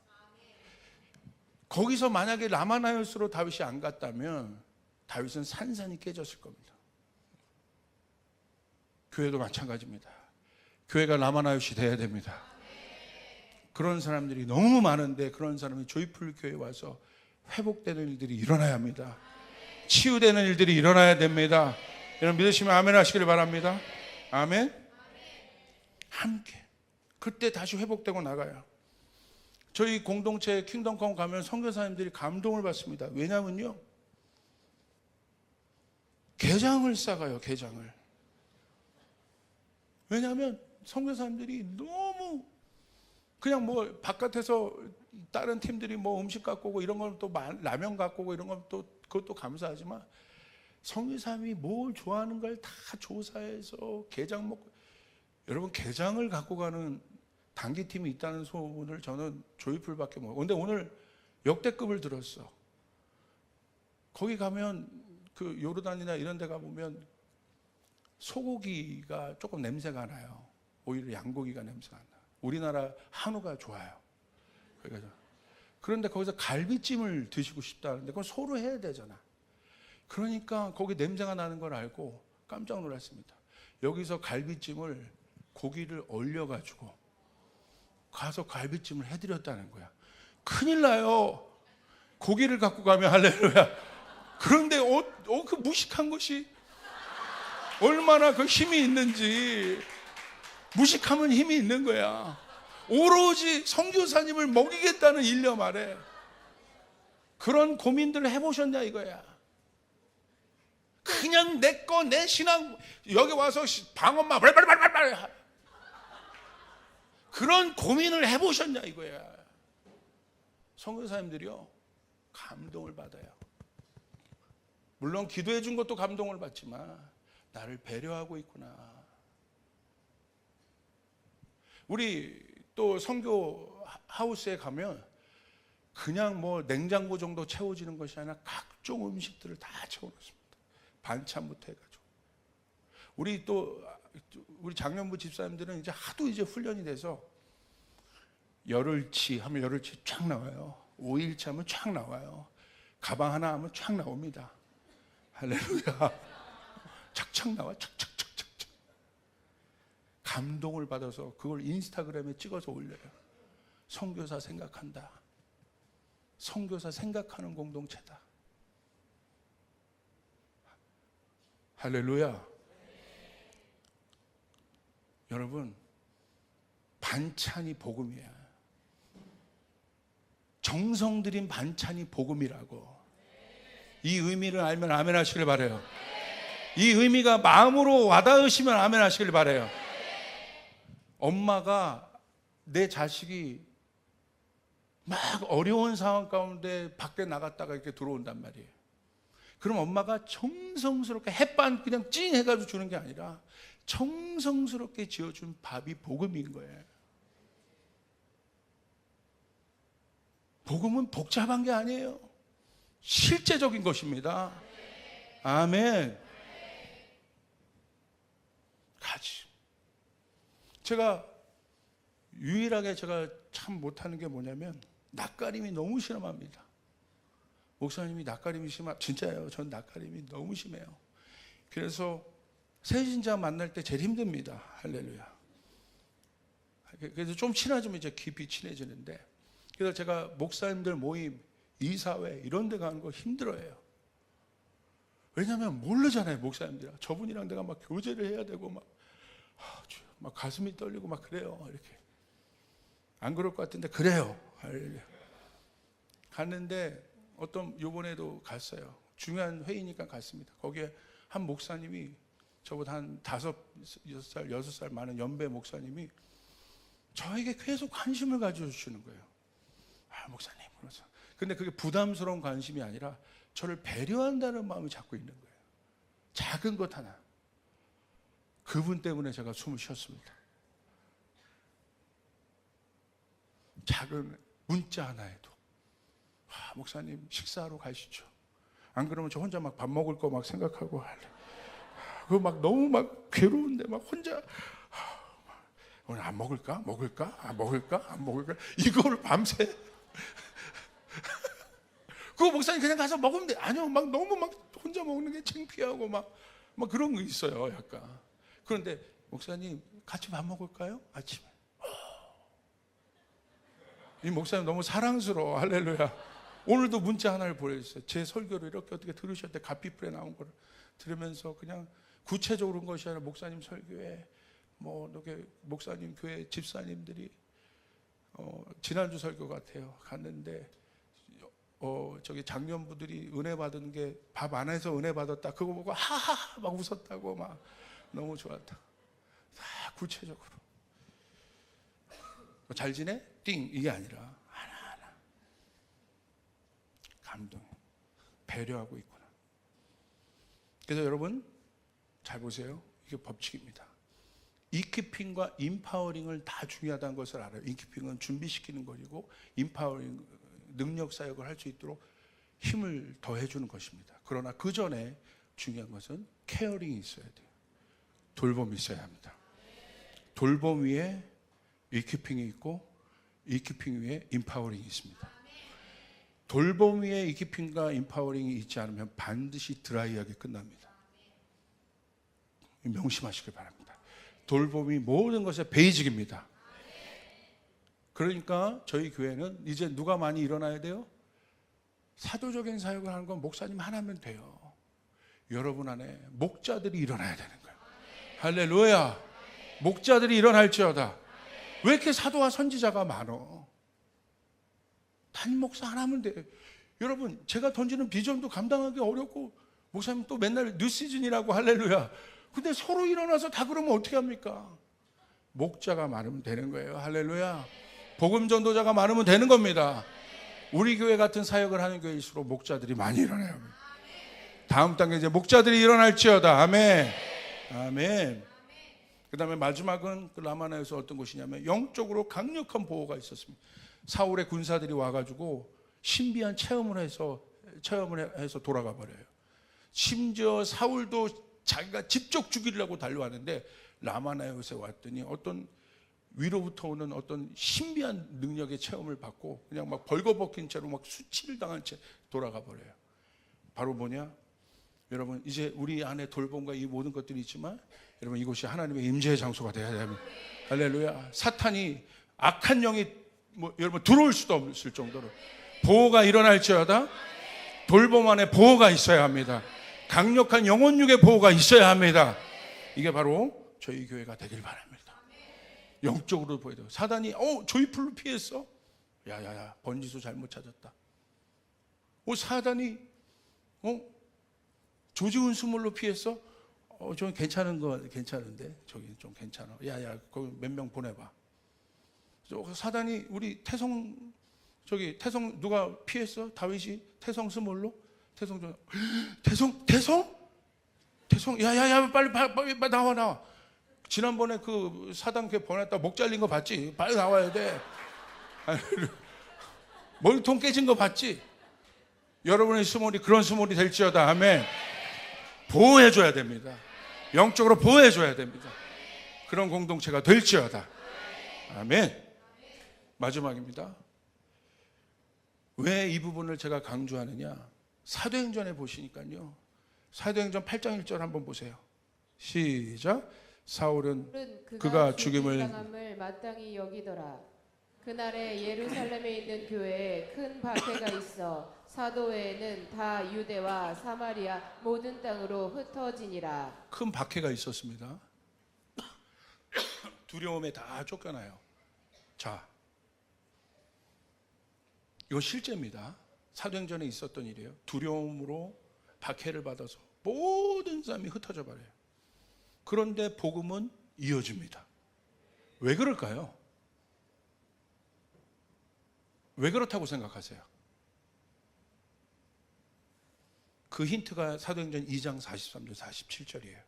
거기서 만약에 라마나요스로 다윗이 안 갔다면 다윗은 산산이 깨졌을 겁니다. 교회도 마찬가지입니다. 교회가 라마나요시 돼야 됩니다. 그런 사람들이 너무 많은데 그런 사람이 조이풀 교회에 와서 회복되는 일들이 일어나야 합니다. 치유되는 일들이 일어나야 됩니다. 여러분 믿으시면 아멘 하시기를 바랍니다. 아멘. 함께 그때 다시 회복되고 나가요. 저희 공동체 킹덤컴 가면 선교사님들이 감동을 받습니다. 왜냐면요, 게장을 싸가요. 게장을. 왜냐하면 선교사님들이 너무 그냥 뭐 바깥에서 다른 팀들이 뭐 음식 갖고 오고 이런 걸 또 라면 갖고 오고 이런 건 또 그것도 감사하지만 선교사님이 뭘 좋아하는 걸 다 조사해서 게장 먹고, 여러분 게장을 갖고 가는 단기팀이 있다는 소문을 저는 조이풀밖에 모르고, 근데 오늘 역대급을 들었어. 거기 가면 그 요르단이나 이런 데 가보면 소고기가 조금 냄새가 나요. 오히려 양고기가 냄새가 나. 우리나라 한우가 좋아요. 그런데 거기서 갈비찜을 드시고 싶다는데 그건 소로 해야 되잖아. 그러니까 거기 냄새가 나는 걸 알고 깜짝 놀랐습니다. 여기서 갈비찜을 고기를 얼려가지고 가서 갈비찜을 해드렸다는 거야. 큰일 나요. 고기를 갖고 가면 할렐루야. 그런데 그 무식한 것이 얼마나 그 힘이 있는지. 무식하면 힘이 있는 거야. 오로지 선교사님을 먹이겠다는 일념 아래 그런 고민들을 해보셨냐 이거야. 그냥 내 거, 내 신앙, 여기 와서 방언만 발발발발발 그런 고민을 해보셨냐 이거야. 선교사님들이요 감동을 받아요. 물론 기도해 준 것도 감동을 받지만 나를 배려하고 있구나. 우리 또 선교 하우스에 가면 그냥 뭐 냉장고 정도 채워지는 것이 아니라 각종 음식들을 다 채워놓습니다. 반찬부터 해가지고. 우리 장년부 집사님들은 이제 하도 이제 훈련이 돼서 열흘치 하면 열흘치 쫙 나와요. 5일치 하면 쫙 나와요. 가방 하나 하면 쫙 나옵니다. 할렐루야. 착착 나와. 착착착착착. 감동을 받아서 그걸 인스타그램에 찍어서 올려요. 선교사 생각한다. 선교사 생각하는 공동체다. 할렐루야. 여러분, 반찬이 복음이야. 정성 들인 반찬이 복음이라고. 이 의미를 알면 아멘 하시길 바라요. 이 의미가 마음으로 와닿으시면 아멘 하시길 바라요. 엄마가 내 자식이 막 어려운 상황 가운데 밖에 나갔다가 이렇게 들어온단 말이에요. 그럼 엄마가 정성스럽게 햇반 그냥 찡 해가지고 주는 게 아니라 정성스럽게 지어준 밥이 복음인 거예요. 복음은 복잡한 게 아니에요. 실제적인 것입니다. 아멘. 가지. 제가 유일하게 제가 참 못하는 게 뭐냐면 낯가림이 너무 심합니다. 목사님이 낯가림이 진짜예요. 전 낯가림이 너무 심해요. 그래서 새신자 만날 때 제일 힘듭니다. 할렐루야. 그래서 좀 친해지면 이제 깊이 친해지는데, 그래서 제가 목사님들 모임, 이사회 이런 데 가는 거 힘들어해요. 왜냐하면 모르잖아요. 목사님들 저분이랑 내가 막 교제를 해야 되고 막 가슴이 떨리고 막 그래요. 이렇게 안 그럴 것 같은데 그래요. 갔는데 요번에도 갔어요. 중요한 회의니까 갔습니다. 거기에 한 목사님이 저보다 한 5, 6살, 6살 많은 연배 목사님이 저에게 계속 관심을 가져주시는 거예요. 목사님. 그래서 근데 그게 부담스러운 관심이 아니라 저를 배려한다는 마음이 자꾸 있는 거예요. 작은 것 하나. 그분 때문에 제가 숨을 쉬었습니다. 작은 문자 하나에도 목사님 식사하러 가시죠. 안 그러면 저 혼자 막 밥 먹을 거 막 생각하고 할래. 그거 막 너무 막 괴로운데 막 혼자 오늘 안 먹을까? 먹을까? 안 먹을까? 안 먹을까? 이거를 밤새 그거 목사님 그냥 가서 먹으면 돼. 아니요, 막 너무 막 혼자 먹는 게 창피하고 막 그런 거 있어요, 약간. 그런데 목사님 같이 밥 먹을까요? 아침에. 이 목사님 너무 사랑스러워. 할렐루야. 오늘도 문자 하나를 보내주셨어요. 제 설교를 이렇게 어떻게 들으셨대? 갓피플에 나온 거를 들으면서 그냥 구체적으로 온 것이 아니라 목사님 설교에 뭐 이렇게 목사님 교회 집사님들이 지난주 설교 같아요. 갔는데 저기 장년부들이 은혜 받은 게 밥 안 해서 은혜 받았다. 그거 보고 하하하 막 웃었다고 막 너무 좋았다. 다 구체적으로 잘 지내? 띵 이게 아니라 하나하나 감동, 배려하고 있구나. 그래서 여러분 잘 보세요. 이게 법칙입니다. 이키핑과 임파워링을 다 중요하다는 것을 알아요. 이키핑은 준비시키는 것이고 임파워링 능력 사역을 할 수 있도록 힘을 더해주는 것입니다. 그러나 그 전에 중요한 것은 케어링이 있어야 돼요. 돌봄이 있어야 합니다. 돌봄 위에 이키핑이 있고 이키핑 위에 임파워링이 있습니다. 돌봄 위에 이키핑과 임파워링이 있지 않으면 반드시 드라이하게 끝납니다. 명심하시길 바랍니다. 돌봄이 모든 것의 베이직입니다. 그러니까 저희 교회는 이제 누가 많이 일어나야 돼요? 사도적인 사역을 하는 건 목사님 하나면 돼요. 여러분 안에 목자들이 일어나야 되는 거예요. 할렐루야. 목자들이 일어날지어다. 왜 이렇게 사도와 선지자가 많어? 담임 목사 하나면 돼. 여러분 제가 던지는 비전도 감당하기 어렵고 목사님 또 맨날 뉴시즌이라고 할렐루야. 근데 서로 일어나서 다 그러면 어떻게 합니까? 목자가 많으면 되는 거예요. 할렐루야. 복음 전도자가 많으면 되는 겁니다. 우리 교회 같은 사역을 하는 교회일수록 목자들이 많이 일어나야 합니다. 다음 단계 이제 목자들이 일어날지어다. 아멘. 아멘. 그 다음에 마지막은 그 라마나에서 어떤 곳이냐면 영적으로 강력한 보호가 있었습니다. 사울의 군사들이 와가지고 신비한 체험을 해서 돌아가 버려요. 심지어 사울도 자기가 직접 죽이려고 달려왔는데 라마나에서 왔더니 어떤 위로부터 오는 어떤 신비한 능력의 체험을 받고 그냥 막 벌거벗긴 채로 막 수치를 당한 채 돌아가 버려요. 바로 뭐냐? 여러분 이제 우리 안에 돌봄과 이 모든 것들이 있지만 여러분 이곳이 하나님의 임재의 장소가 되어야 됩니다. 할렐루야. 사탄이 악한 영이 여러분 들어올 수도 없을 정도로 보호가 일어날지어다. 돌봄 안에 보호가 있어야 합니다. 강력한 영혼육의 보호가 있어야 합니다. 이게 바로 저희 교회가 되길 바랍니다. 영적으로 보여야 돼요. 사단이 조이풀로 피했어? 야야야 번지수 잘못 찾았다. 사단이 조지훈 수물로 피했어? 좀 괜찮은데 저기 좀 괜찮아. 야야 거기 몇 명 보내봐. 사단이 우리 태성 누가 피했어? 다윗이 태성 스몰로? 태성 야야야 빨리 나와. 지난번에 그 사단계 보냈다 목 잘린 거 봤지? 빨리 나와야 돼. 머리통 깨진 거 봤지? 여러분의 스몰이 그런 스몰이 될지어다. 아멘. 보호해줘야 됩니다. 영적으로 보호해줘야 됩니다. 그런 공동체가 될지어다. 아멘. 마지막입니다. 왜 이 부분을 제가 강조하느냐? 사도행전에 보시니까요. 사도행전 8장 1절 한번 보세요. 시작. 사울은 그가 죽임을 당함을 마땅히 여기더라. 그날에 예루살렘에 있는 교회에 큰 박해가 있어 사도 외에는 다 유대와 사마리아 모든 땅으로 흩어지니라. 큰 박해가 있었습니다. 두려움에 다 쫓겨나요. 자, 이거 실제입니다. 사도행전에 있었던 일이에요. 두려움으로 박해를 받아서 모든 사람이 흩어져 버려요. 그런데 복음은 이어집니다. 왜 그럴까요? 왜 그렇다고 생각하세요? 그 힌트가 사도행전 2장 43절 47절이에요.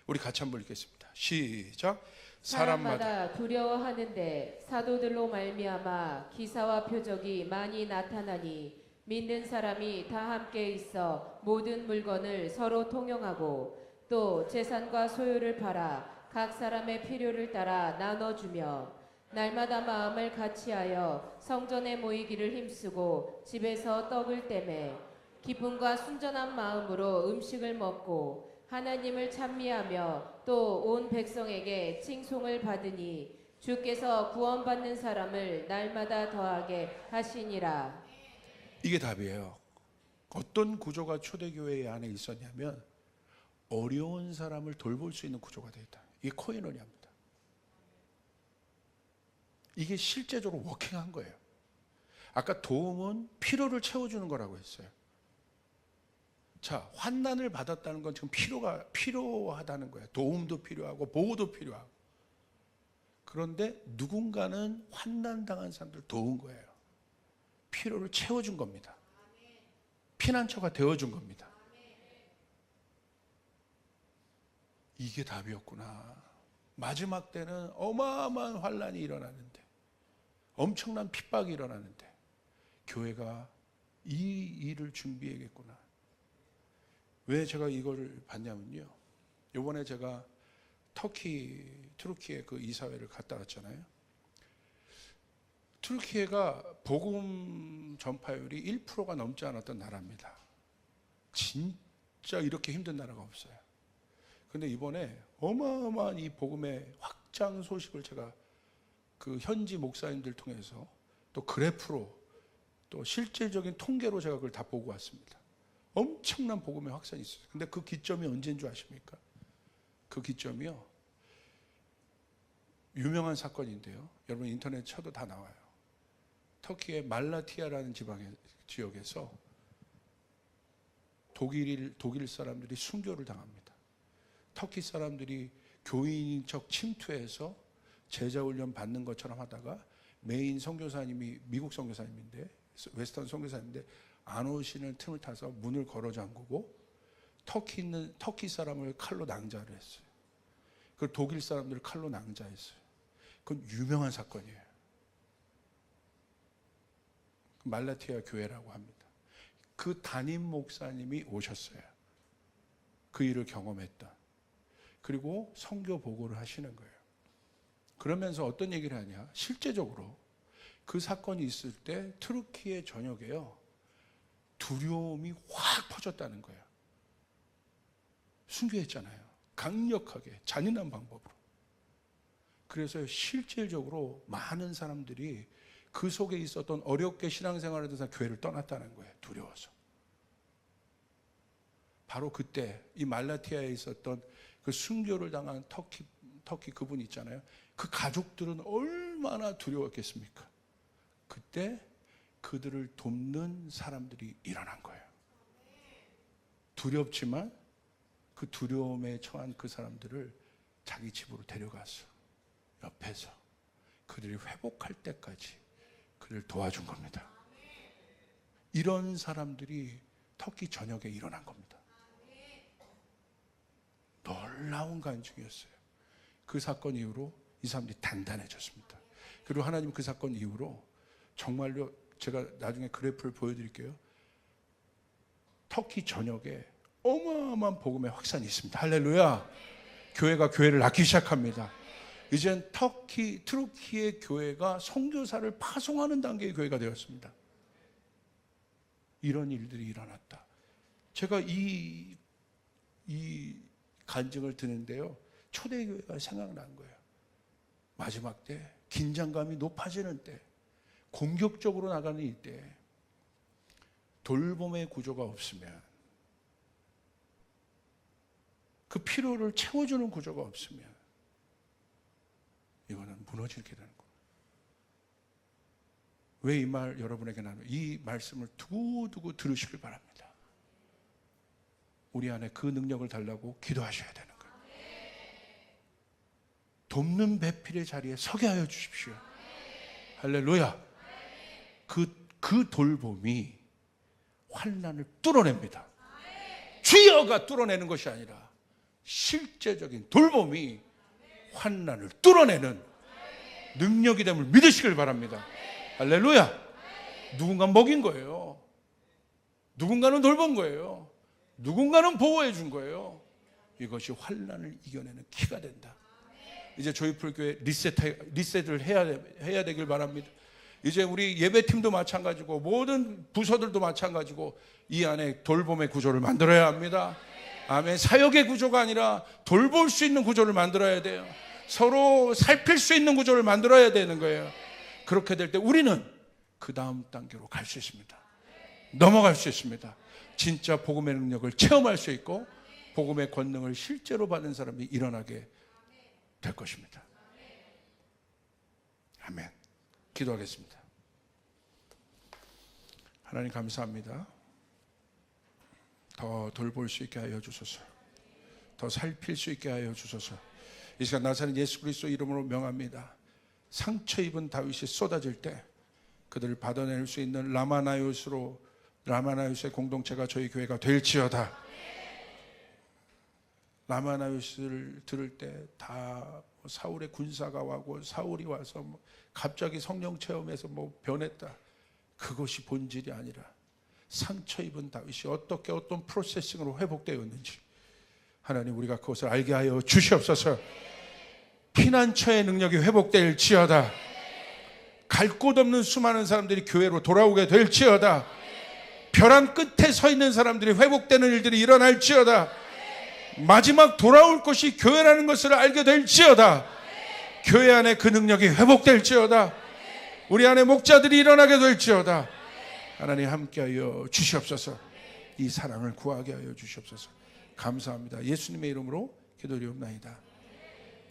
우리 같이 한번 읽겠습니다. 시작. 사람마다 두려워하는데 사도들로 말미암아 기사와 표적이 많이 나타나니 믿는 사람이 다 함께 있어 모든 물건을 서로 통용하고 또 재산과 소유를 팔아 각 사람의 필요를 따라 나눠주며 날마다 마음을 같이하여 성전에 모이기를 힘쓰고 집에서 떡을 떼매 기쁨과 순전한 마음으로 음식을 먹고 하나님을 찬미하며 또 온 백성에게 칭송을 받으니 주께서 구원받는 사람을 날마다 더하게 하시니라. 이게 답이에요. 어떤 구조가 초대교회 안에 있었냐면 어려운 사람을 돌볼 수 있는 구조가 되어 있다. 이게 코이노니아입니다. 이게 실제적으로 워킹한 거예요. 아까 도움은 필요를 채워주는 거라고 했어요. 자, 환난을 받았다는 건 지금 필요하다는 거예요. 도움도 필요하고 보호도 필요하고. 그런데 누군가는 환난당한 사람들 도운 거예요. 필요를 채워준 겁니다. 피난처가 되어준 겁니다. 이게 답이었구나. 마지막 때는 어마어마한 환난이 일어나는데, 엄청난 핍박이 일어나는데 교회가 이 일을 준비해야겠구나. 왜 제가 이걸 봤냐면요, 이번에 제가 트루키에 그 이사회를 갔다 왔잖아요. 트루키가 복음 전파율이 1%가 넘지 않았던 나라입니다. 진짜 이렇게 힘든 나라가 없어요. 근데 이번에 어마어마한 이 복음의 확장 소식을 제가 그 현지 목사님들 통해서 또 그래프로 또 실질적인 통계로 제가 그걸 다 보고 왔습니다. 엄청난 복음의 확산이 있어요. 근데 그 기점이 언제인 줄 아십니까? 그 기점이요, 유명한 사건인데요, 여러분 인터넷 쳐도 다 나와요. 터키의 말라티아라는 지역에서 독일 사람들이 순교를 당합니다. 터키 사람들이 교인인 척 침투해서 제자훈련 받는 것처럼 하다가 메인 선교사님이 미국 선교사님인데, 웨스턴 선교사님인데 안 오시는 틈을 타서 문을 걸어 잠그고 터키 사람을 칼로 낭자를 했어요. 그 독일 사람들을 칼로 낭자했어요. 그건 유명한 사건이에요. 말라티아 교회라고 합니다. 그 담임 목사님이 오셨어요. 그 일을 경험했다. 그리고 선교 보고를 하시는 거예요. 그러면서 어떤 얘기를 하냐, 실제적으로 그 사건이 있을 때 트루키의 전역에요, 두려움이 확 퍼졌다는 거예요. 순교했잖아요. 강력하게 잔인한 방법으로. 그래서 실질적으로 많은 사람들이 그 속에 있었던 어렵게 신앙생활을 하던 교회를 떠났다는 거예요. 두려워서. 바로 그때 이 말라티아에 있었던 그 순교를 당한 터키 그분 있잖아요. 그 가족들은 얼마나 두려웠겠습니까? 그때 그들을 돕는 사람들이 일어난 거예요. 두렵지만 그 두려움에 처한 그 사람들을 자기 집으로 데려가서 옆에서 그들이 회복할 때까지 그를 도와준 겁니다. 이런 사람들이 터키 전역에 일어난 겁니다. 놀라운 간증이었어요. 그 사건 이후로 이 사람들이 단단해졌습니다. 그리고 하나님 그 사건 이후로 정말로 제가 나중에 그래프를 보여드릴게요. 터키 전역에 어마어마한 복음의 확산이 있습니다. 할렐루야. 교회가 교회를 낳기 시작합니다. 이젠 트루키의 교회가 선교사를 파송하는 단계의 교회가 되었습니다. 이런 일들이 일어났다. 제가 이 간증을 듣는데요, 초대교회가 생각난 거예요. 마지막 때 긴장감이 높아지는 때, 공격적으로 나가는 이때 돌봄의 구조가 없으면, 그 필요를 채워주는 구조가 없으면 이거는 무너지게 되는 거예요. 왜 이 말 여러분에게 나누는, 이 말씀을 두고두고 들으시길 바랍니다. 우리 안에 그 능력을 달라고 기도하셔야 되는 거예요. 돕는 배필의 자리에 서게 하여 주십시오. 할렐루야. 그 돌봄이 환난을 뚫어냅니다. 주여가 뚫어내는 것이 아니라 실제적인 돌봄이 환난을 뚫어내는 능력이 됨을 믿으시길 바랍니다. 할렐루야. 누군가 먹인 거예요. 누군가는 돌본 거예요. 누군가는 보호해 준 거예요. 이것이 환난을 이겨내는 키가 된다. 이제 조이풀교회 리셋을 해야 되길 바랍니다. 이제 우리 예배팀도 마찬가지고 모든 부서들도 마찬가지고 이 안에 돌봄의 구조를 만들어야 합니다. 아멘. 사역의 구조가 아니라 돌볼 수 있는 구조를 만들어야 돼요. 서로 살필 수 있는 구조를 만들어야 되는 거예요. 그렇게 될 때 우리는 그 다음 단계로 갈 수 있습니다. 넘어갈 수 있습니다. 진짜 복음의 능력을 체험할 수 있고 복음의 권능을 실제로 받는 사람이 일어나게 될 것입니다. 아멘. 기도하겠습니다. 하나님 감사합니다. 더 돌볼 수 있게 하여 주소서. 더 살필 수 있게 하여 주소서. 이 시간 나사렛 예수 그리스도 이름으로 명합니다. 상처 입은 다윗이 쏟아질 때 그들을 받아낼 수 있는 라마나요스의 공동체가 저희 교회가 될지어다. 라마나요스를 들을 때 다 사울의 군사가 와고 사울이 와서 갑자기 성령 체험에서 변했다. 그것이 본질이 아니라 상처 입은 다윗이 어떻게 어떤 프로세싱으로 회복되었는지 하나님 우리가 그것을 알게 하여 주시옵소서. 피난처의 능력이 회복될지어다. 갈 곳 없는 수많은 사람들이 교회로 돌아오게 될지어다. 벼랑 끝에 서 있는 사람들이 회복되는 일들이 일어날지어다. 마지막 돌아올 것이 교회라는 것을 알게 될지어다. 교회 안에 그 능력이 회복될지어다. 우리 안에 목자들이 일어나게 될지어다. 하나님 함께하여 주시옵소서. 이 사랑을 구하게 하여 주시옵소서. 감사합니다. 예수님의 이름으로 기도드리옵나이다.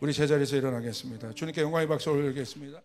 우리 제자리에서 일어나겠습니다. 주님께 영광의 박수 올리겠습니다.